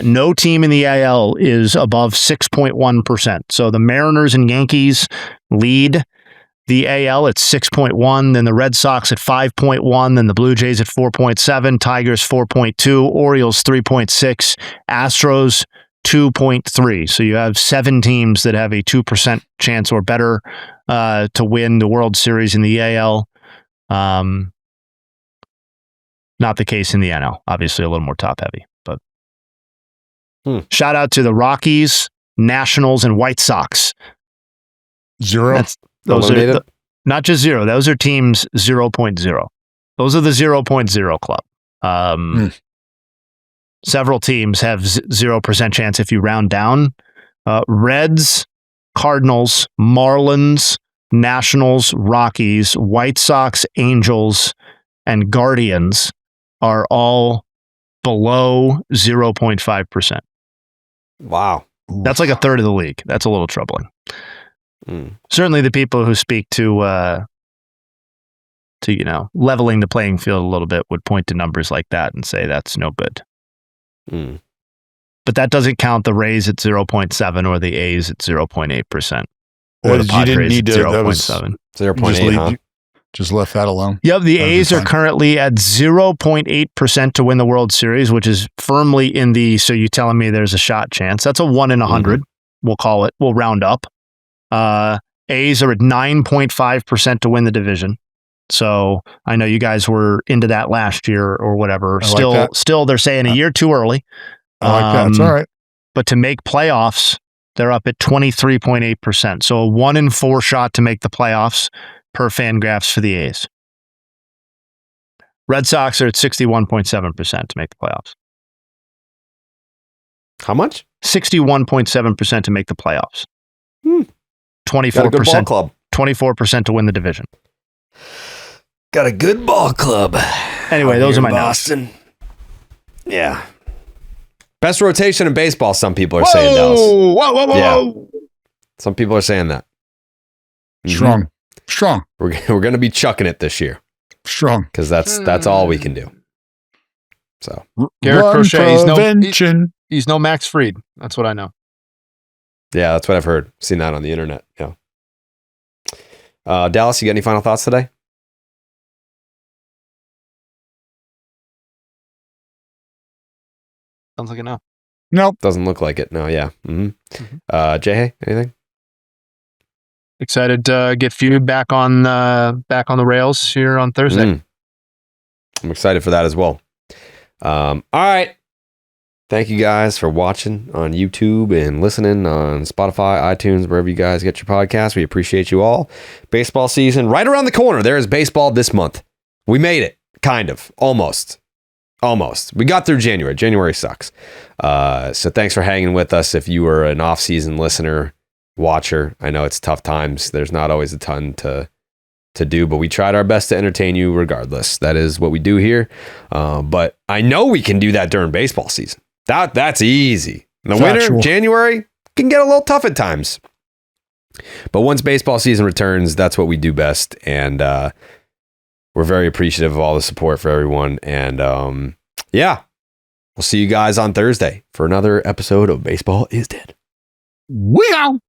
No team in the AL is above 6.1%. So the Mariners and Yankees lead the AL at 6.1, then the Red Sox at 5.1, then the Blue Jays at 4.7, Tigers 4.2, Orioles 3.6, Astros 2.3. So you have 7 teams that have a 2% chance or better to win the World Series in the AL. Not the case in the NL. Obviously a little more top heavy. Shout out to the Rockies, Nationals, and White Sox. 0. Those are not just 0. Those are teams 0.0. Those are the 0.0 club. Several teams have 0% chance if you round down. Reds, Cardinals, Marlins, Nationals, Rockies, White Sox, Angels, and Guardians are all below 0.5%. Wow. That's like a third of the league. That's a little troubling. Certainly the people who speak to leveling the playing field a little bit would point to numbers like that and say that's no good. But that doesn't count the Rays at 0.7 or the A's at 0.8%. Or the Padres at 0.7. 0.8, huh? Just left that alone. Yep, the A's are currently at 0.8% to win the World Series, which is firmly in the, so you telling me there's a shot chance. That's a 1 in 100, we'll call it. We'll round up. A's are at 9.5% to win the division. So I know you guys were into that last year or whatever. Still, they're saying a year too early. I like that. It's all right. But to make playoffs, they're up at 23.8%. So a 1 in 4 shot to make the playoffs per Fangraphs for the A's. Red Sox are at 61.7% to make the playoffs. How much? 61.7% to make the playoffs. 24%. Got a good ball club. 24% to win the division. Got a good ball club. Anyway, those are my Boston. Yeah. Best rotation in baseball, some people are saying, Dallas. Whoa. Yeah. Some people are saying that. Strong. We're going to be chucking it this year. Strong. Because that's all we can do. So Garrett Crochet, he's no Max Fried. That's what I know. yeah, that's what I've heard. Seen that on the internet. Yeah. Dallas, you got any final thoughts today? Sounds like a no. Nope. Doesn't look like it. No, yeah. Jayhay, anything? Excited to get Feud back on the rails here on Thursday. I'm excited for that as well. All right. Thank you guys for watching on YouTube and listening on Spotify, iTunes, wherever you guys get your podcasts. We appreciate you all. Baseball season right around the corner. There is baseball this month. We made it. Kind of. Almost. We got through January. January sucks. So thanks for hanging with us. If you were an off-season listener, watcher, I know it's tough times. There's not always a ton to do, but we tried our best to entertain you regardless. That is what we do here. But I know we can do that during baseball season. That's easy. In the winter, January, can get a little tough at times. But once baseball season returns, that's what we do best. And we're very appreciative of all the support for everyone. And yeah, we'll see you guys on Thursday for another episode of Baseball is Dead. We out.